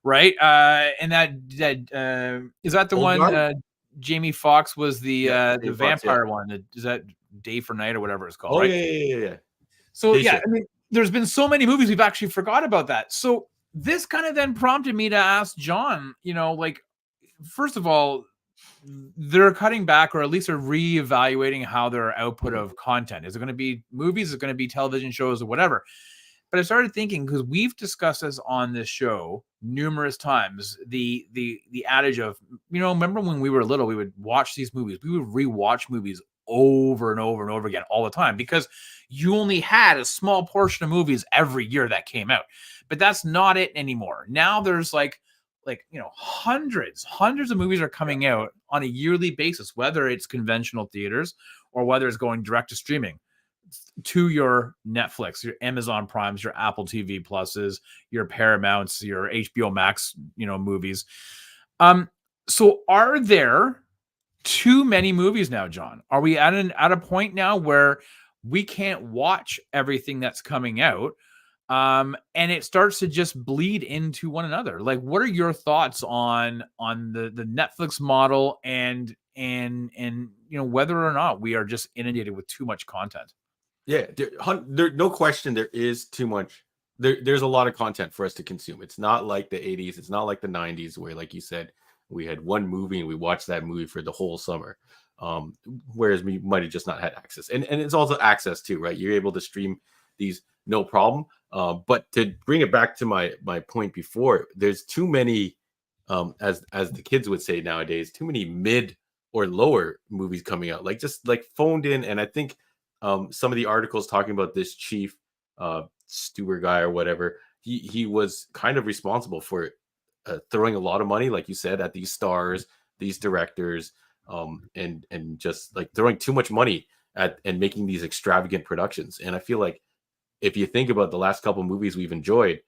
right. And that is that the Old one? Guard? Jamie Foxx was the vampire Foxx, one. Is that Day for Night or whatever it's called? Oh, right? Yeah. So I mean, there's been so many movies we've actually forgot about that. So this kind of then prompted me to ask John, first of all, they're cutting back, or at least they're reevaluating how their output of content. Is it going to be movies? Is it going to be television shows or whatever? But I started thinking, because we've discussed this on this show numerous times, the adage of, remember when we were little, we would watch these movies. We would rewatch movies over and over and over again all the time, because you only had a small portion of movies every year that came out. But that's not it anymore. Now there's like hundreds of movies are coming out on a yearly basis, whether it's conventional theaters or whether it's going direct to streaming to your Netflix, your Amazon Primes, your Apple TV Pluses, your Paramounts, your HBO Max, movies. So are there too many movies now, John? Are we at a point now where we can't watch everything that's coming out, and it starts to just bleed into one another? Like, what are your thoughts on the Netflix model and whether or not we are just inundated with too much content? Yeah, there no question there is too much. There's a lot of content for us to consume. It's not like the 80s. It's not like the 90s where, like you said, we had one movie and we watched that movie for the whole summer. Whereas we might have just not had access. And it's also access too, right? You're able to stream these no problem. But to bring it back to my point before, there's too many, as the kids would say nowadays, too many mid or lower movies coming out, like just like phoned in. And I think some of the articles talking about this chief Stuber guy or whatever, he was kind of responsible for throwing a lot of money, like you said, at these stars, these directors, and just like throwing too much money at and making these extravagant productions. And I feel like if you think about the last couple movies we've enjoyed,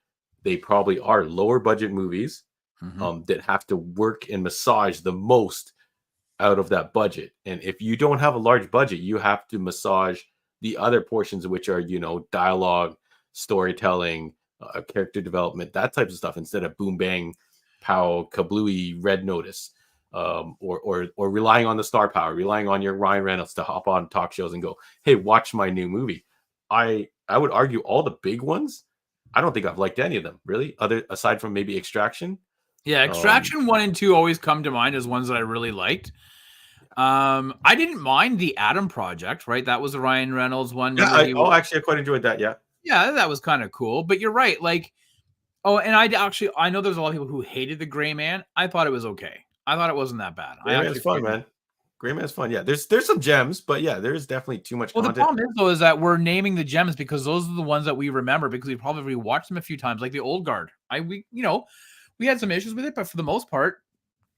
they probably are lower budget movies that have to work and massage the most out of that budget. And if you don't have a large budget, you have to massage the other portions, which are, dialogue, storytelling, character development, that types of stuff, instead of boom, bang, pow, kablooey, red notice, or relying on the star power, relying on your Ryan Reynolds to hop on talk shows and go, hey, watch my new movie. I would argue all the big ones, I don't think I've liked any of them, really, aside from maybe Extraction. Yeah, Extraction 1 and 2 always come to mind as ones that I really liked. I didn't mind the Adam Project, right? That was the Ryan Reynolds one. Yeah, I quite enjoyed that. Yeah. Yeah, that was kind of cool. But you're right. Like, and I know there's a lot of people who hated the Gray Man. I thought it was okay. I thought it wasn't that bad. Gray Man's fun, man. Gray Man's fun. Yeah, there's some gems, but yeah, there's definitely too much content. The problem is, though, is that we're naming the gems because those are the ones that we remember because we probably watched them a few times, like the Old Guard. We had some issues with it, but for the most part,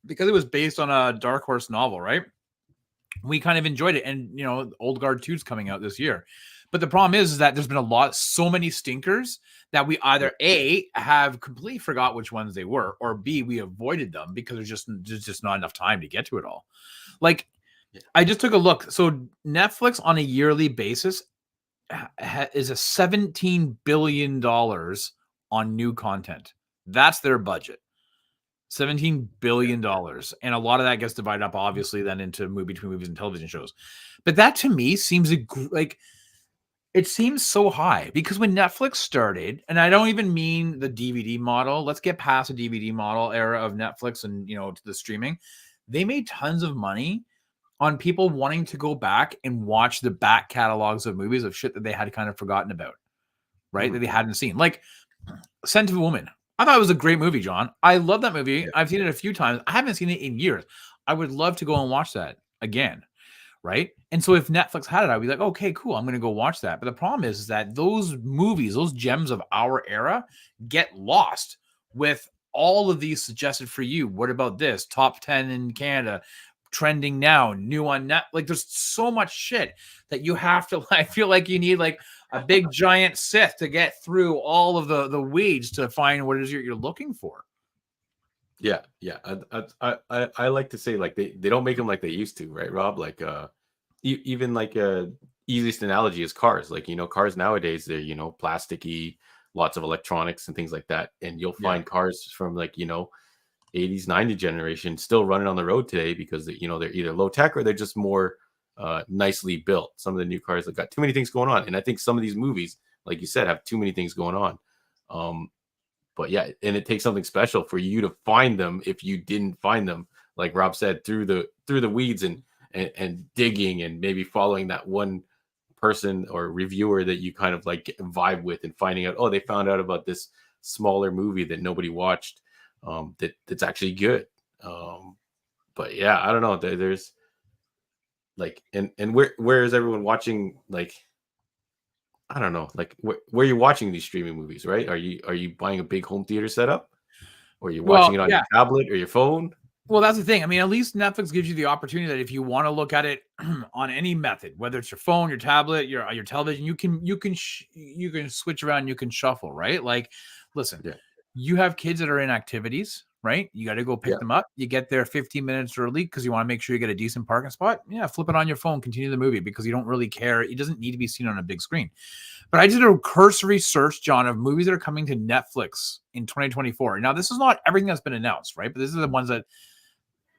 because it was based on a Dark Horse novel, right? We kind of enjoyed it. And, Old Guard 2 is coming out this year. But the problem is that there's been so many stinkers that we either A, have completely forgot which ones they were, or B, we avoided them because there's just not enough time to get to it all. Like, I just took a look. So Netflix on a yearly basis is a $17 billion on new content. That's their budget. $17 billion. And a lot of that gets divided up, obviously, then into between movies and television shows. But that to me seems like it seems so high because when Netflix started, and I don't even mean the DVD model, let's get past the DVD model era of Netflix and, to the streaming. They made tons of money on people wanting to go back and watch the back catalogs of movies of shit that they had kind of forgotten about, right? That they hadn't seen. Like Scent of a Woman. I thought it was a great movie, John. I love that movie. Yeah. I've seen it a few times. I haven't seen it in years. I would love to go and watch that again, right? And so if Netflix had it, I'd be like, okay, cool. I'm going to go watch that. But the problem is that those movies, those gems of our era get lost with all of these suggested for you. What about this? Top 10 in Canada, trending now, new on net. Like there's so much shit that you have to, I feel like you need like a big giant sift to get through all of the weeds to find what it is you're looking for. Yeah. I like to say like they don't make them like they used to, right, Rob? Like even like easiest analogy is cars. Like cars nowadays they're plasticky, lots of electronics and things like that, and you'll find cars from like 80s 90s generation still running on the road today because they're either low tech or they're just more nicely built. Some of the new cars have got too many things going on, and I think some of these movies, like you said, have too many things going on. But yeah, and it takes something special for you to find them if you didn't find them, like Rob said, through the weeds and digging and maybe following that one person or reviewer that you kind of like vibe with and finding out, they found out about this smaller movie that nobody watched that's actually good. But yeah, I don't know. There's like, and where is everyone watching? Like, I don't know, like where you're watching these streaming movies, right? Are you buying a big home theater setup, or are you watching it on your tablet or your phone? Well, that's the thing. I mean, at least Netflix gives you the opportunity that if you want to look at it on any method, whether it's your phone, your tablet, your television, you can switch around, you can shuffle, right? Like, listen, you have kids that are in activities, right? You got to go pick them up. You get there 15 minutes early because you want to make sure you get a decent parking spot. Yeah, flip it on your phone, continue the movie because you don't really care. It doesn't need to be seen on a big screen. But I did a cursory search, John, of movies that are coming to Netflix in 2024. Now, this is not everything that's been announced, right? But this is the ones that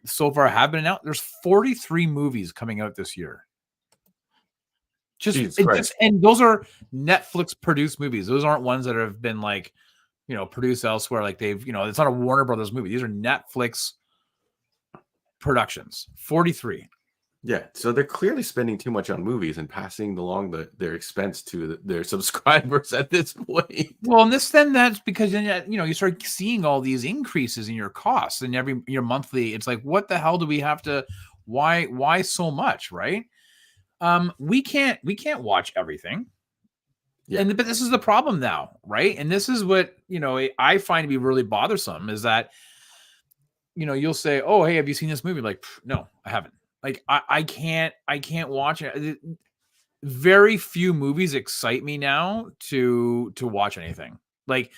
so far have been announced. There's 43 movies coming out this year. And those are Netflix produced movies. Those aren't ones that have been like, produced elsewhere. Like they've, it's not a Warner Brothers movie. These are Netflix productions. 43. Yeah, so they're clearly spending too much on movies and passing along their expense to their subscribers at this point. Well, and that's because you start seeing all these increases in your costs and your monthly. It's like, what the hell do we have to? Why so much, right? We can't watch everything. Yeah. But this is the problem now, right? And this is what I find to be really bothersome is that you'll say, "Oh, hey, have you seen this movie?" Like, no, I haven't. Like I can't watch it. Very few movies excite me now to watch anything. Like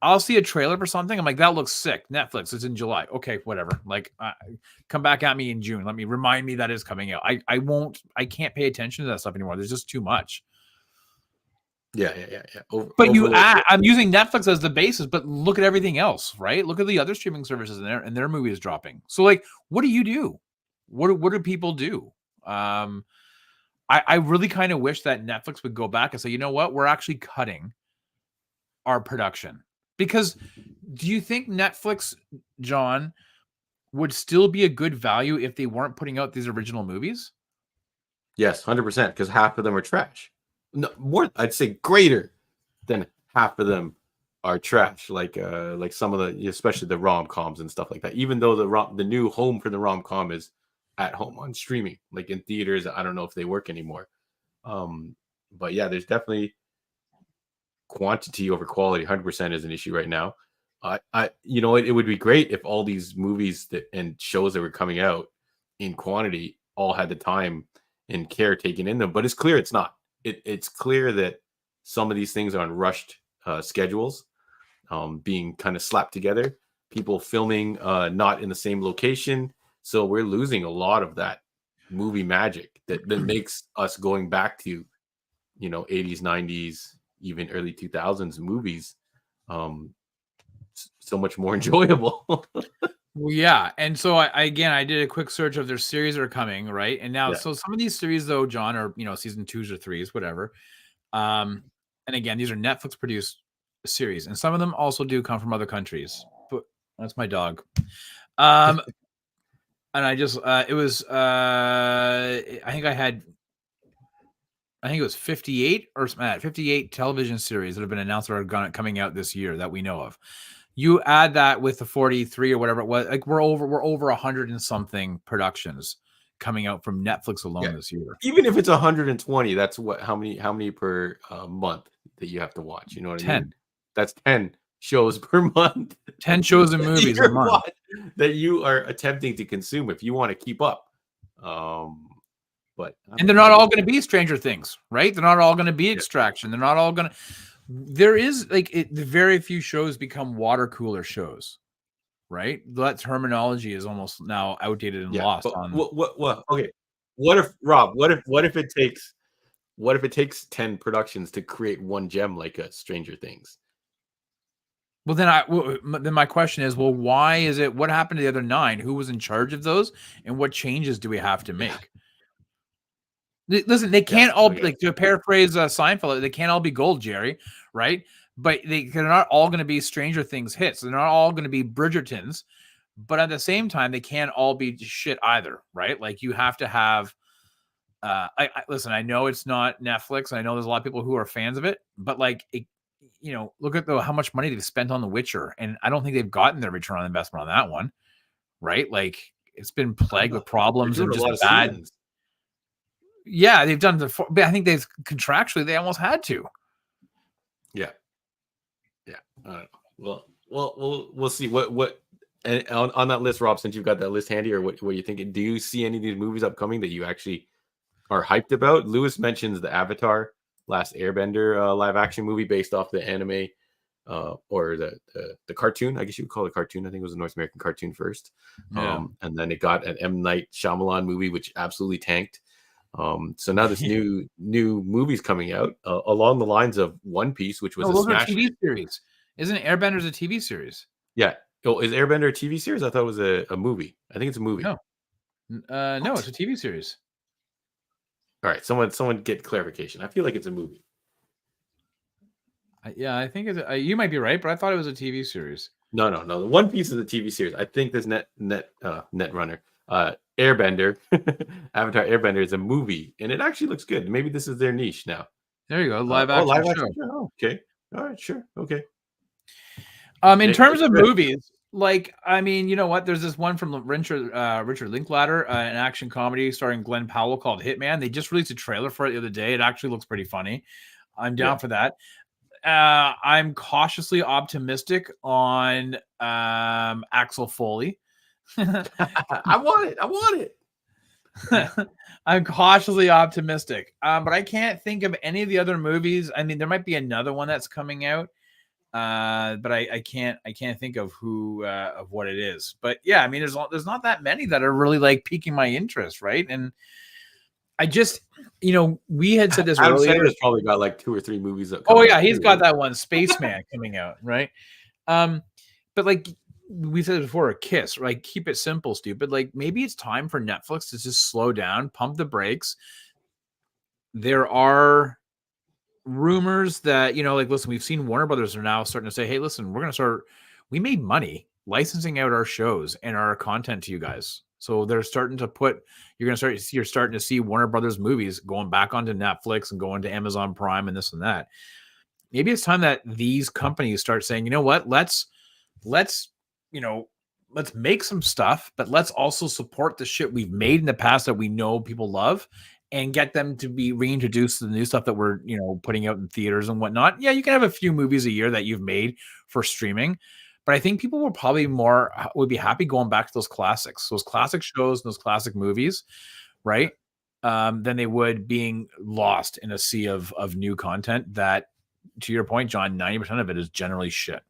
I'll see a trailer for something. I'm like, that looks sick. Netflix, it's in July. Okay, whatever. Like, come back at me in June. Remind me that is coming out. I can't pay attention to that stuff anymore. There's just too much. Yeah. But I'm using Netflix as the basis, but look at everything else, right? Look at the other streaming services in there, and their movie is dropping. So, like, what do you do? What do people do? I really kind of wish that Netflix would go back and say, you know what, we're actually cutting our production. Because do you think Netflix, John, would still be a good value if they weren't putting out these original movies? Yes, 100%. Because half of them are trash. No, more. I'd say greater than half of them are trash. Like some of the, especially the rom-coms and stuff like that. Even though the new home for the rom-com is at home on streaming, like in theaters, I don't know if they work anymore. But yeah, there's definitely quantity over quality. 100% is an issue right now. It would be great if all these movies and shows that were coming out in quantity all had the time and care taken in them, but it's clear it's not. It's clear that some of these things are on rushed schedules, being kind of slapped together, people filming not in the same location. So we're losing a lot of that movie magic that makes us going back to, 80s, 90s, even early 2000s movies so much more enjoyable. Well, yeah. And so I did a quick search of their series that are coming, right? And now, so some of these series though, John, are, season 2s or 3s, whatever. And again, these are Netflix produced series, and some of them also do come from other countries. But that's my dog. And I just, it was, I think it was 58 or 58 television series that have been announced that are coming out this year that we know of. You add that with the 43 or whatever it was, like we're over 100 and something productions coming out from Netflix alone this year. Even if it's 120, that's how many per month that you have to watch? You know what I mean? That's 10 shows per month. 10 shows and movies a month that you are attempting to consume if you want to keep up. But they're not all going to be Stranger Things, right? They're not all going to be Extraction. They're not all going to. There is very few shows become water cooler shows, right? That terminology is almost now outdated and lost. Okay. What if it takes 10 productions to create one gem like a Stranger Things? Well, then my question is, well, why is it? What happened to the other 9? Who was in charge of those, and what changes do we have to make? Listen, they can't all be, like, to paraphrase Seinfeld, they can't all be gold, Jerry, right? But they're not all going to be Stranger Things hits. They're not all going to be Bridgertons, but at the same time, they can't all be shit either, right? Like, you have to have. Listen, I know it's not Netflix, and I know there's a lot of people who are fans of it, but like, look at how much money they've spent on The Witcher, and I don't think they've gotten their return on investment on that one, right? Like, it's been plagued with problems and just bad. Seasons. Yeah, they've done but I think they've contractually they almost had to. Yeah. Well, we'll see what and on that list, Rob. Since you've got that list handy, or what are you thinking? Do you see any of these movies upcoming that you actually are hyped about? Lewis mentions the Avatar: Last Airbender live action movie based off the anime or the cartoon. I guess you would call it a cartoon. I think it was a North American cartoon first, and then it got an M. Night Shyamalan movie, which absolutely tanked. So now this new movie's coming out along the lines of One Piece, which was a smash TV series. Isn't Airbenders a TV series? Yeah. Oh, is Airbender a TV series? I thought it was a movie. I think it's a movie. No, it's a TV series. All right, someone get clarification. I feel like it's a movie. I think it's. You might be right, but I thought it was a TV series. No. The One Piece is a TV series. I think this Netrunner. Airbender, Avatar Airbender is a movie, and it actually looks good. Maybe this is their niche now. There you go, live action show. Oh, okay, all right, sure, okay. In terms of movies, like, I mean, you know what? There's this one from Richard Linklater, an action comedy starring Glenn Powell called Hitman. They just released a trailer for it the other day. It actually looks pretty funny. I'm down for that. I'm cautiously optimistic on Axel Foley. I want it. I'm cautiously optimistic. But I can't think of any of the other movies. I mean, there might be another one that's coming out. But I can't think of who of what it is. But yeah, I mean, there's not that many that are really like piquing my interest, right? And I just, we had said this Adam earlier. Sandler's probably got like 2 or 3 movies that Oh yeah, he's got that one, Spaceman, coming out, right? But like we said before, a Kiss, right? Keep it simple, stupid. Like maybe it's time for Netflix to just slow down, pump the brakes. There are rumors that, like, listen, we've seen Warner Brothers are now starting to say, hey, listen, we made money licensing out our shows and our content to you guys. So they're starting to you're starting to see Warner Brothers movies going back onto Netflix and going to Amazon Prime and this and that. Maybe it's time that these companies start saying, you know what, let's make some stuff, but let's also support the shit we've made in the past that we know people love, and get them to be reintroduced to the new stuff that we're, putting out in theaters and whatnot. Yeah, you can have a few movies a year that you've made for streaming, but I think people would be happy going back to those classic shows, and those classic movies, right? Than they would being lost in a sea of new content that, to your point, John, 90% of it is generally shit.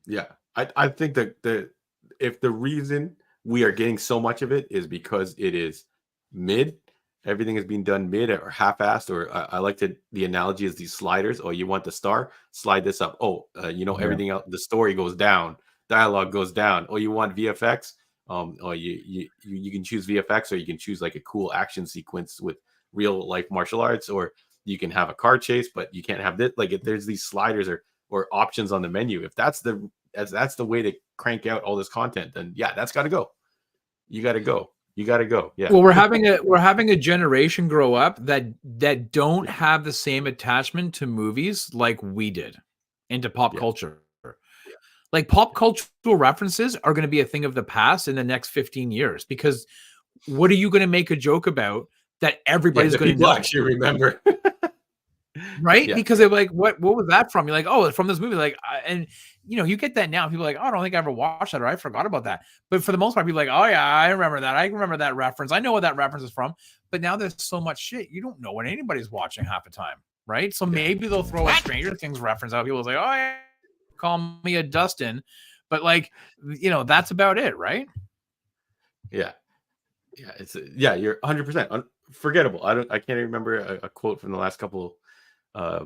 Yeah. I think that if the reason we are getting so much of it is because it is mid, everything is being done mid or half-assed, or I like the analogy is these sliders. Oh, you want the star? Slide this up. Oh, everything else, the story goes down, dialogue goes down. Oh, you want VFX? You can choose VFX, or you can choose like a cool action sequence with real life martial arts, or you can have a car chase, but you can't have this. Like, if there's these sliders or options on the menu, if that's the way to crank out all this content, then yeah, that's got to go. You got to go. Yeah. Well, we're having a generation grow up that don't have the same attachment to movies like we did, into pop culture. Like, pop cultural references are going to be a thing of the past in the next 15 years, because what are you going to make a joke about that everybody's going to know? Actually remember. Right? Yeah. Because they're like, what was that from? You're like, oh, it's from this movie. Like, and you get that now. People are like, oh, I don't think I ever watched that, or I forgot about that. But for the most part, people are like, oh yeah, I remember that. I remember that reference. I know what that reference is from. But now there's so much shit, you don't know what anybody's watching half the time, right? So maybe they'll throw a Stranger Things reference out. People will say, oh yeah, call me a Dustin. But like, that's about it, right? Yeah. You're 100% unforgettable. I can't even remember a quote from the last couple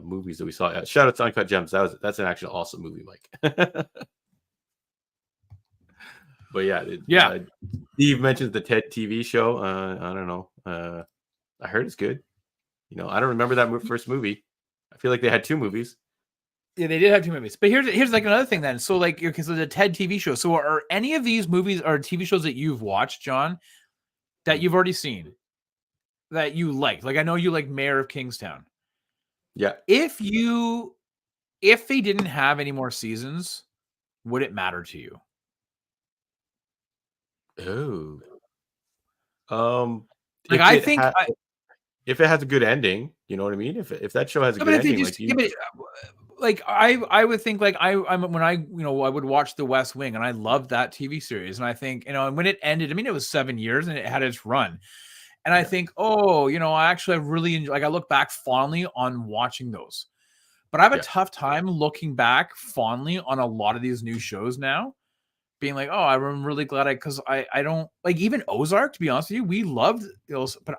movies that we saw. Shout out to Uncut Gems. That's an actually awesome movie, Mike. But yeah. Steve mentions the TED TV show. I don't know. I heard it's good. I don't remember that first movie. I feel like they had 2 movies. Yeah, they did have 2 movies. But here's like another thing then. So like, because of the TED TV show. So are any of these movies or TV shows that you've watched, John, that you've already seen, that you liked? Like, I know you like Mayor of Kingstown. Yeah. If they didn't have any more seasons, would it matter to you? Like, I think if it has a good ending, you know what I mean? If that show has a good ending, I would think, like, I would watch The West Wing, and I loved that TV series, and I think, and when it ended, I mean, it was 7 years and it had its run, and I think, I really enjoy, like, I look back fondly on watching those, but I have a tough time looking back fondly on a lot of these new shows now, being like, oh, I'm really glad because I don't like, even Ozark, to be honest with you, we loved those, but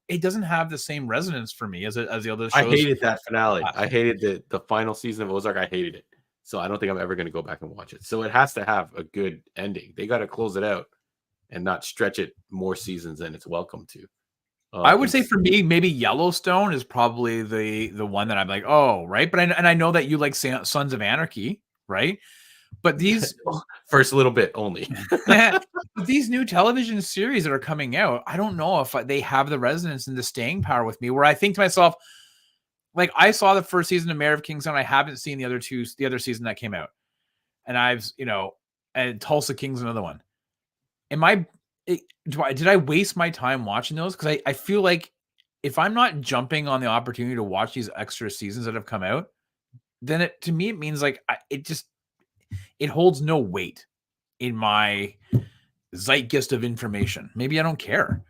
it doesn't have the same resonance for me as the other shows. I hated that finale. I hated the final season of Ozark. I hated it. So I don't think I'm ever going to go back and watch it. So it has to have a good ending. They got to close it out and not stretch it more seasons than it's welcome to. I would say for me, maybe Yellowstone is probably the one that I'm like, oh, right. But I know that you like Sons of Anarchy, right? But these first little bit only. These new television series that are coming out, I don't know if they have the resonance and the staying power with me, where I think to myself, like, I saw the first season of Mayor of Kingstown. I haven't seen the other season that came out. And and Tulsa King's another one. Did I waste my time watching those? Because I feel like if I'm not jumping on the opportunity to watch these extra seasons that have come out, then to me, it means like it holds no weight in my zeitgeist of information. Maybe I don't care.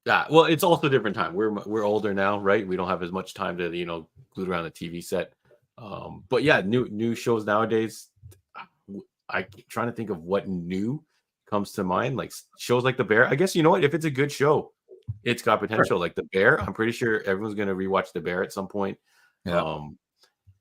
Yeah, well, it's also a different time. We're older now, right? We don't have as much time to glued around the TV set. But yeah, new shows nowadays. I keep trying to think of what new comes to mind. Like shows like The Bear. I guess you know what? If it's a good show, it's got Sure. potential. Like The Bear, I'm pretty sure everyone's gonna rewatch The Bear at some point. Yeah. Um,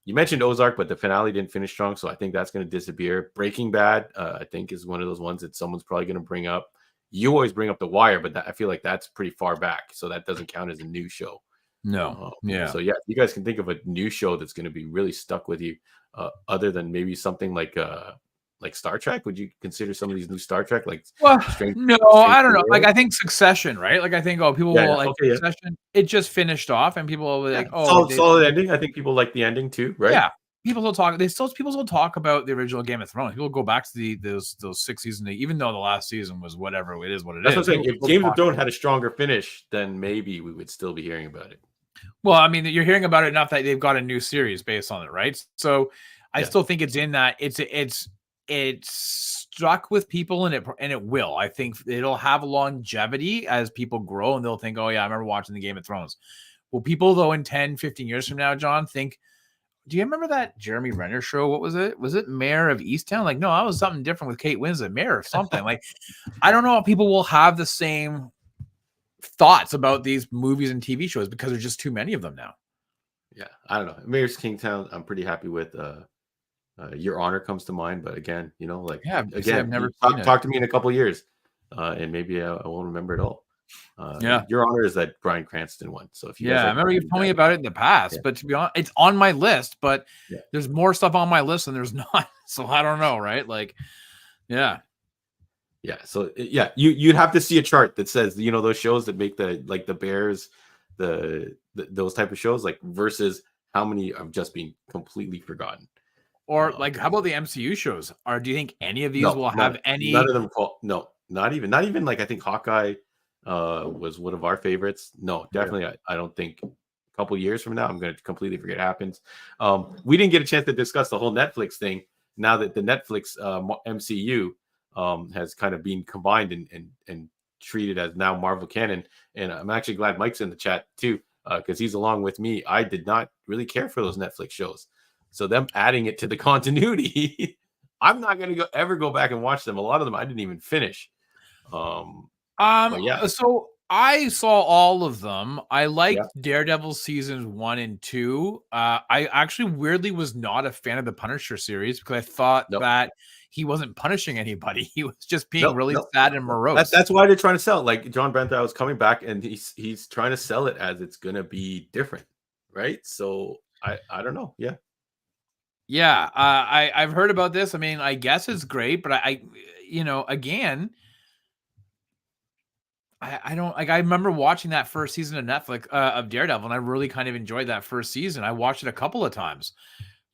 you mentioned Ozark, but the finale didn't finish strong, so I think that's going to disappear. Breaking Bad, I think, is one of those ones that someone's probably going to bring up. You always bring up The Wire, but I feel like that's pretty far back, so that doesn't count as a new show. No. Yeah. So yeah, you guys can think of a new show that's going to be really stuck with you, other than maybe something like Star Trek. Would you consider some of these new Star Trek like Well, Strange? no, Strange I don't New know. Like, World? I think Succession, right? Like, I think, people Yeah, will yeah, like okay, yeah, Succession. It just finished off, and people will be yeah. like, "Oh, they Solid ending. I think people like the ending too, right? yeah." People still talk about the original Game of Thrones. People go back to those 6 seasons, even though the last season was whatever it is, what it That's what is. I'm saying. People If still Games of talk. Thrones had a stronger finish, then maybe we would still be hearing about it. Well, I mean, you're hearing about it enough that they've got a new series based on it, right? So I Yeah. still think it's in that it's stuck with people, and it will. I think it'll have longevity as people grow, and they'll think, "Oh yeah, I remember watching the Game of Thrones." Well, people though in 10, 15 years from now, John, think, "Do you remember that Jeremy Renner show? What was it? Was it Mayor of Easttown?" Like, no, that was something different with Kate Winslet, Mayor of something. Like, I don't know if people will have the same thoughts about these movies and TV shows because there's just too many of them now. Yeah, I don't know. Mayor's Kingstown, I'm pretty happy with. Your Honor comes to mind, but again, like Yeah, see, I've again, never you seen it. talk to me in a couple years, and maybe I won't remember it all. Yeah. Your Honor is that Bryan Cranston one. So if you guys Yeah, I like remember you've Breaking told Bad, me about it in the past, yeah, but to be honest, it's on my list, but yeah, there's more stuff on my list than there's not. So I don't know, right? Like, yeah. yeah. So yeah, you'd have to see a chart that says those shows that make the Bears, those type of shows like versus how many have just been completely forgotten. Or like, how about the MCU shows? Or do you think any of these No, will have none any? of them fall. No, not even like I think Hawkeye was one of our favorites. No, Yeah. definitely I don't think a couple years from now I'm going to completely forget it happens. We didn't get a chance to discuss the whole Netflix thing now that the Netflix MCU has kind of been combined and treated as now Marvel canon. And I'm actually glad Mike's in the chat too because he's along with me. I did not really care for those Netflix shows. So them adding it to the continuity, I'm not gonna ever go back and watch them. A lot of them I didn't even finish. But yeah, So I saw all of them. I yeah, liked Daredevil seasons 1 and 2. I actually weirdly was not a fan of the Punisher series because I thought no, that he wasn't punishing anybody. He was just being no, really no, sad and no. That, morose. that's why they're trying to sell it. Like John Bernthal is coming back, and he's trying to sell it as it's gonna be different, right? So I don't know. Yeah, Yeah, I've heard about this. I mean, I guess it's great, but again, I don't like. I remember watching that first season of Netflix of Daredevil, and I really kind of enjoyed that first season. I watched it a couple of times,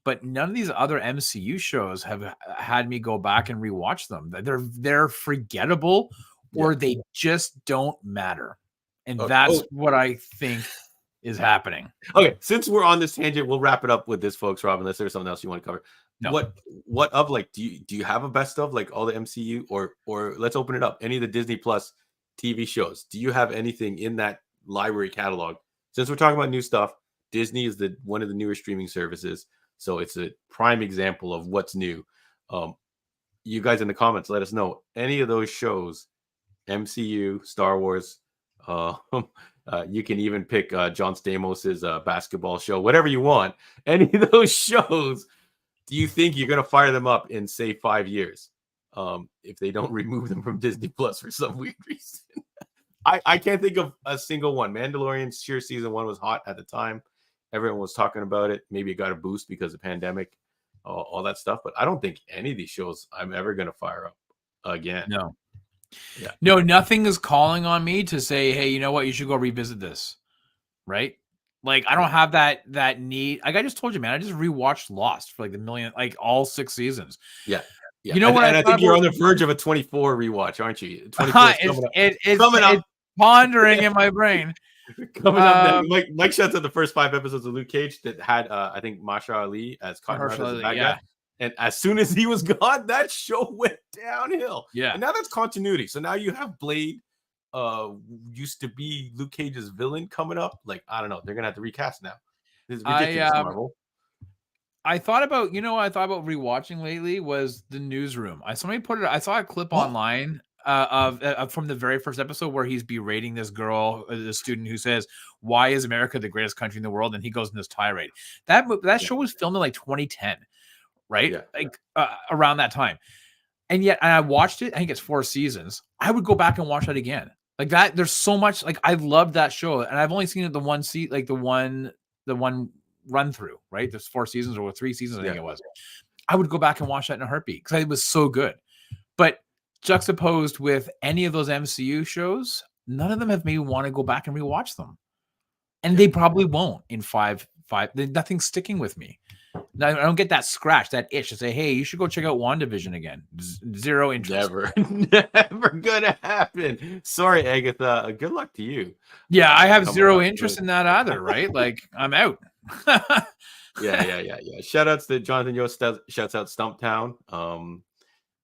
but none of these other MCU shows have had me go back and rewatch them. They're forgettable, yeah. or they just don't matter, and Okay. that's Oh, what I think is happening. okay. Since we're on this tangent, we'll wrap it up with this, folks. Rob, unless there's something else you want to cover. No. What of like do you have a best of like all the MCU or let's open it up any of the Disney Plus TV shows? Do you have anything in that library catalog? Since we're talking about new stuff, Disney is the one of the newer streaming services, so it's a prime example of what's new. You guys in the comments, let us know any of those shows, MCU, Star Wars. You can even pick John Stamos's basketball show, whatever you want. Any of those shows, do you think you're going to fire them up in say 5 years if they don't remove them from Disney Plus for some weird reason? I can't think of a single one. Mandalorian, sure, season 1 was hot at the time. Everyone was talking about it. Maybe it got a boost because of pandemic, all that stuff. But I don't think any of these shows I'm ever going to fire up again. No. Yeah. No, nothing is calling on me to say, "Hey, you know what? You should go revisit this." Right? Like, I don't have that need. Like I just told you, man, I just rewatched Lost for like the million, like all 6 seasons. Yeah. Yeah. You know what I And I thought think you're about? on the verge of a 24 rewatch, aren't you? 24 is it's coming up. it, it's Coming it's up. pondering in my brain. Coming up next. Um, Mike shouts out the first 5 episodes of Luke Cage that had I think Masha Ali as Cottonmouth as the bad guy. yeah, And as soon as he was gone, that show went downhill. yeah. And now that's continuity. So now you have Blade, used to be Luke Cage's villain coming up. Like, I don't know. They're gonna have to recast now. This is I ridiculous, Marvel. I thought about, what I thought about rewatching lately was the Newsroom. Somebody put it. I saw a clip online of from the very first episode where he's berating this girl, this student who says, "Why is America the greatest country in the world?" And he goes in this tirade. That show was filmed in like 2010, right? Yeah. Like around that time. And yet, I watched it. I think it's 4 seasons. I would go back and watch that again. Like that. There's so much. Like I loved that show, and I've only seen it the one run through. Right, there's 4 seasons or 3 seasons. I think it was. I would go back and watch that in a heartbeat because it was so good. But juxtaposed with any of those MCU shows, none of them have made me want to go back and rewatch them, and they probably won't in five. Nothing's sticking with me. Now, I don't get that scratch, that itch to say, "Hey, you should go check out WandaVision again." Zero interest. Never gonna happen. Sorry, Agatha. Good luck to you. Yeah, I have zero interest in that either. Right? Like I'm out. Yeah. Shout outs to Jonathan Yost. Shouts out Stumptown.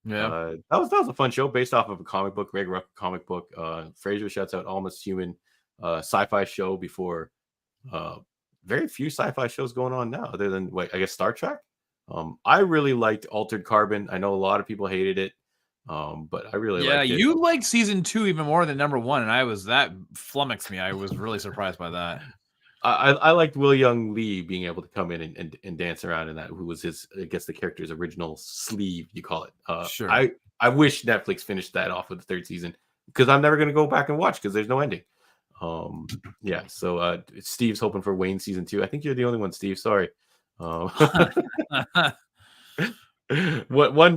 That was a fun show based off of a comic book, Greg Rucka comic book. Fraser shouts out Almost Human, sci-fi show before. Very few sci-fi shows going on now, other than I guess Star Trek. I really liked Altered Carbon. I know a lot of people hated it, but I really liked it. You liked season 2 even more than number 1, and that flummoxed me. I was really surprised by that. I liked Will Young Lee being able to come in and dance around in that, who was I guess the character's original sleeve, you call it. Sure. I wish Netflix finished that off with the 3rd season, because I'm never going to go back and watch because there's no ending. So Steve's hoping for Wayne season 2. I think you're the only one, Steve. Sorry. One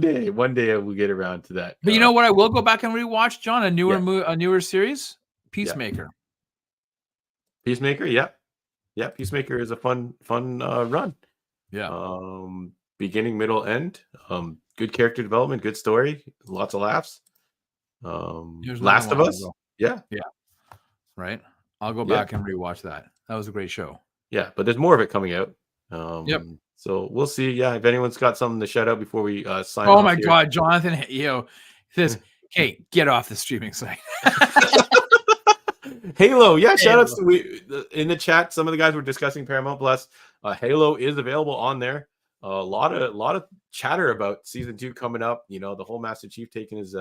day we'll get around to that. But you know what? I will go back and rewatch, John, a newer series, Peacemaker. Peacemaker, yeah. Peacemaker is a fun run. Yeah. Beginning, middle, end. Good character development, good story, lots of laughs. Last of Us. Yeah. Right. I'll go back and rewatch that. That was a great show. Yeah, but there's more of it coming out. So we'll see. Yeah, if anyone's got something to shout out before we sign off. Oh my God, Jonathan, says, "Hey, get off the streaming site." Halo, yeah. Shout outs to in the chat. Some of the guys were discussing Paramount Plus. Halo is available on there. A lot of chatter about season 2 coming up. You know, the whole Master Chief taking his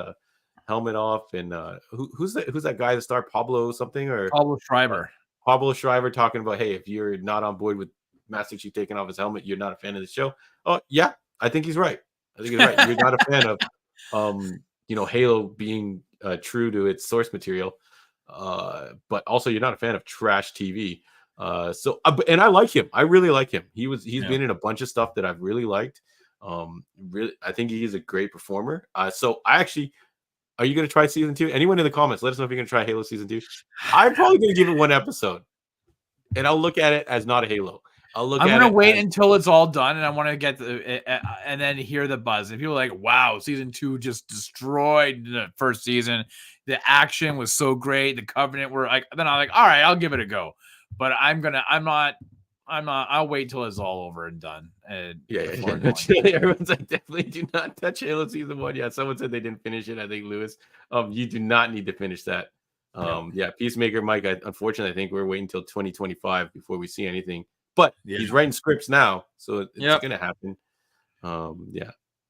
helmet off, and who's that guy that starred Pablo something, or Pablo Schreiber? Pablo Schreiber talking about, hey, if you're not on board with Master Chief taking off his helmet, you're not a fan of the show. Oh yeah, I think he's right. You're not a fan of Halo being true to its source material, but also you're not a fan of trash TV. And I like him. I really like him. He's been in a bunch of stuff that I've really liked. Really, I think he is a great performer. Are you going to try season 2? Anyone in the comments, let us know if you're going to try Halo season 2. I'm probably going to give it 1 episode, and I'll look at it as not a Halo. I'm going to wait until it's all done, and I want to get and then hear the buzz. If people are like, "Wow, season 2 just destroyed the first season. The action was so great. The Covenant were like," then I'm like, "All right, I'll give it a go." But I'll wait till it's all over and done. Everyone's like, definitely do not touch Halo season 1. Yeah, someone said they didn't finish it. I think Lewis, you do not need to finish that. Peacemaker, Mike. Unfortunately, I think we're waiting until 2025 before we see anything. But he's writing scripts now, so it's gonna happen.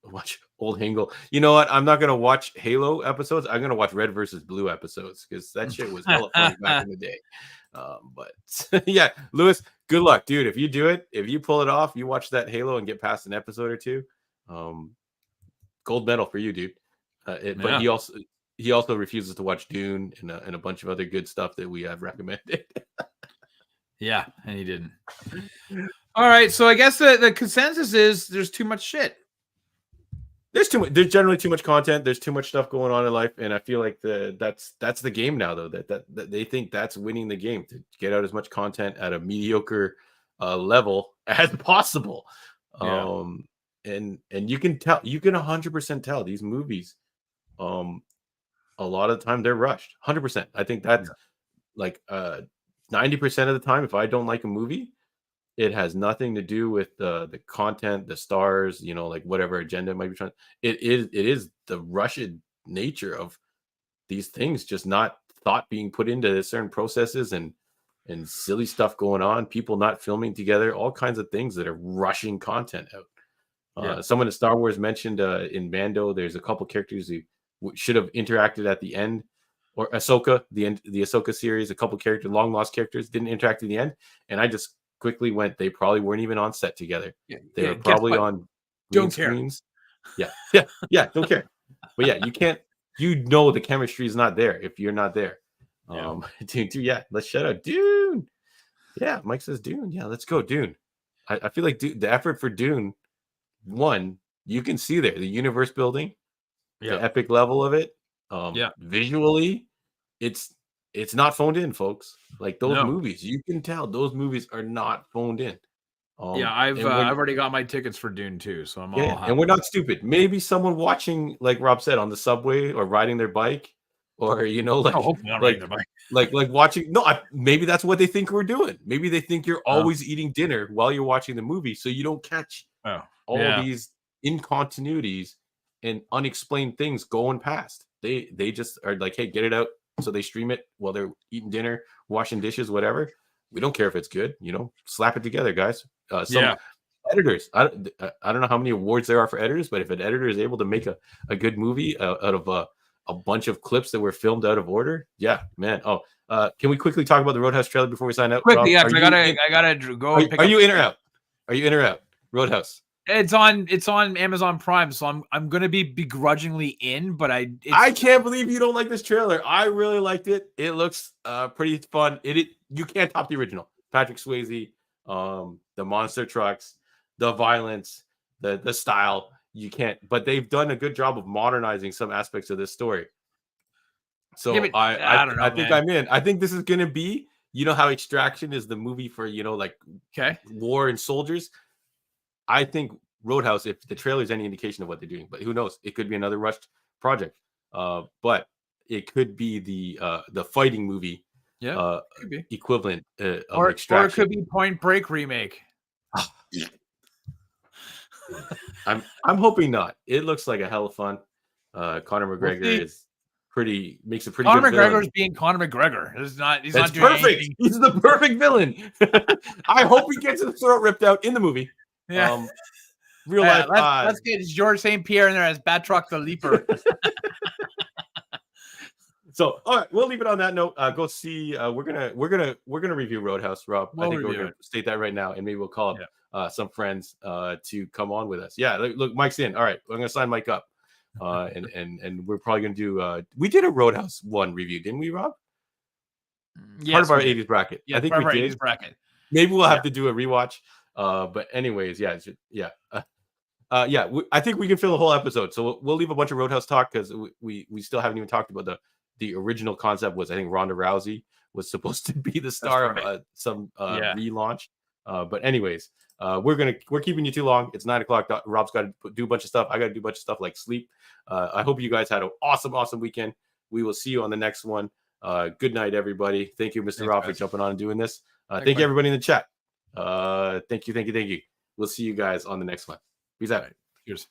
Watch old Hingle. You know what? I'm not gonna watch Halo episodes. I'm gonna watch Red versus Blue episodes, because that shit was hella funny back in the day. But yeah, Lewis, good luck, dude. If you do it, if you pull it off, you watch that Halo and get past an episode or 2, gold medal for you, dude. But he also refuses to watch Dune and a bunch of other good stuff that we have recommended. Yeah, and he didn't. All right, so I guess the consensus is there's too much shit. There's generally too much content. There's too much stuff going on in life, and I feel like that's the game now, though. That they think that's winning the game, to get out as much content at a mediocre level as possible. Yeah. And you can 100% tell these movies. A lot of the time they're rushed. 100%. I think that's 90% of the time. If I don't like a movie, it has nothing to do with the content, the stars, whatever agenda might be trying. It is the rushed nature of these things just not thought being put into certain processes and silly stuff going on, people not filming together, all kinds of things that are rushing content out. Someone at Star Wars mentioned in Mando, there's a couple characters who should have interacted at the end, or Ahsoka, the Ahsoka series, a couple characters, long lost characters, didn't interact at the end, and I just quickly went, they probably weren't even on set together. They were probably on green screens. Yeah, don't care. But yeah, you can't. The chemistry is not there if you're not there. Dune, let's shout out Dune. Yeah, Mike says Dune. Yeah, let's go Dune. I feel like the effort for Dune, one, you can see there the universe building, the epic level of it. Visually, it's not phoned in, folks. Like those movies, you can tell those movies are not phoned in. I've already got my tickets for Dune too, so I'm all happy. And we're not stupid. Maybe someone watching, like Rob said, on the subway or riding their bike, or hopefully not riding their bike. like watching. No, maybe that's what they think we're doing. Maybe they think you're always eating dinner while you're watching the movie, so you don't catch all these incontinuities and unexplained things going past. They just are like, hey, get it out. So they stream it while they're eating dinner, washing dishes, whatever. We don't care if it's good, slap it together, guys. Editors, I don't know how many awards there are for editors, but if an editor is able to make a good movie out of a bunch of clips that were filmed out of order, man. Can we quickly talk about the Roadhouse trailer before we sign out? Quickly, I gotta go. Are you in or out? Are you in or out? Roadhouse. It's on Amazon Prime, so I'm gonna be begrudgingly in, but I can't believe you don't like this trailer. I really liked it. It looks pretty fun. You can't top the original. Patrick Swayze, the monster trucks, the violence, the style. You can't. But they've done a good job of modernizing some aspects of this story. So I don't know. I think I'm in. I think this is gonna be. You know how Extraction is the movie for war and soldiers. I think Roadhouse, if the trailer is any indication of what they're doing, but who knows? It could be another rushed project. But it could be the fighting movie could be equivalent of Extraction. Or it could be Point Break remake. I'm hoping not. It looks like a hell of fun. Conor McGregor makes a pretty Conor good villain. McGregor's being Conor McGregor. He's not doing perfect. Anything. He's the perfect villain. I hope he gets his throat ripped out in the movie. Yeah. Real life. Let's get George St. Pierre in there as Batroc the Leaper. So, all right, we'll leave it on that note. Go see. We're gonna review Roadhouse, Rob. I think we're gonna state that right now, and maybe we'll call up some friends to come on with us. Yeah, look, Mike's in. All right, I'm gonna sign Mike up, and we're probably gonna do. We did a Roadhouse 1 review, didn't we, Rob? Yes, part of our 80s bracket. Yeah, I think we did. 80s bracket. Maybe we'll have to do a rewatch. But anyways, I think we can fill a whole episode. So we'll leave a bunch of Roadhouse talk because we still haven't even talked about the original concept. Was I think Ronda Rousey was supposed to be the star of some relaunch. But anyways, we're keeping you too long. It's 9:00. Rob's got to do a bunch of stuff. I got to do a bunch of stuff like sleep. I hope you guys had an awesome weekend. We will see you on the next one. Good night, everybody. Thank you, Mr. Rob, for jumping on and doing this. Thank you, everybody in the chat. Thank you. We'll see you guys on the next one. Peace out. Cheers.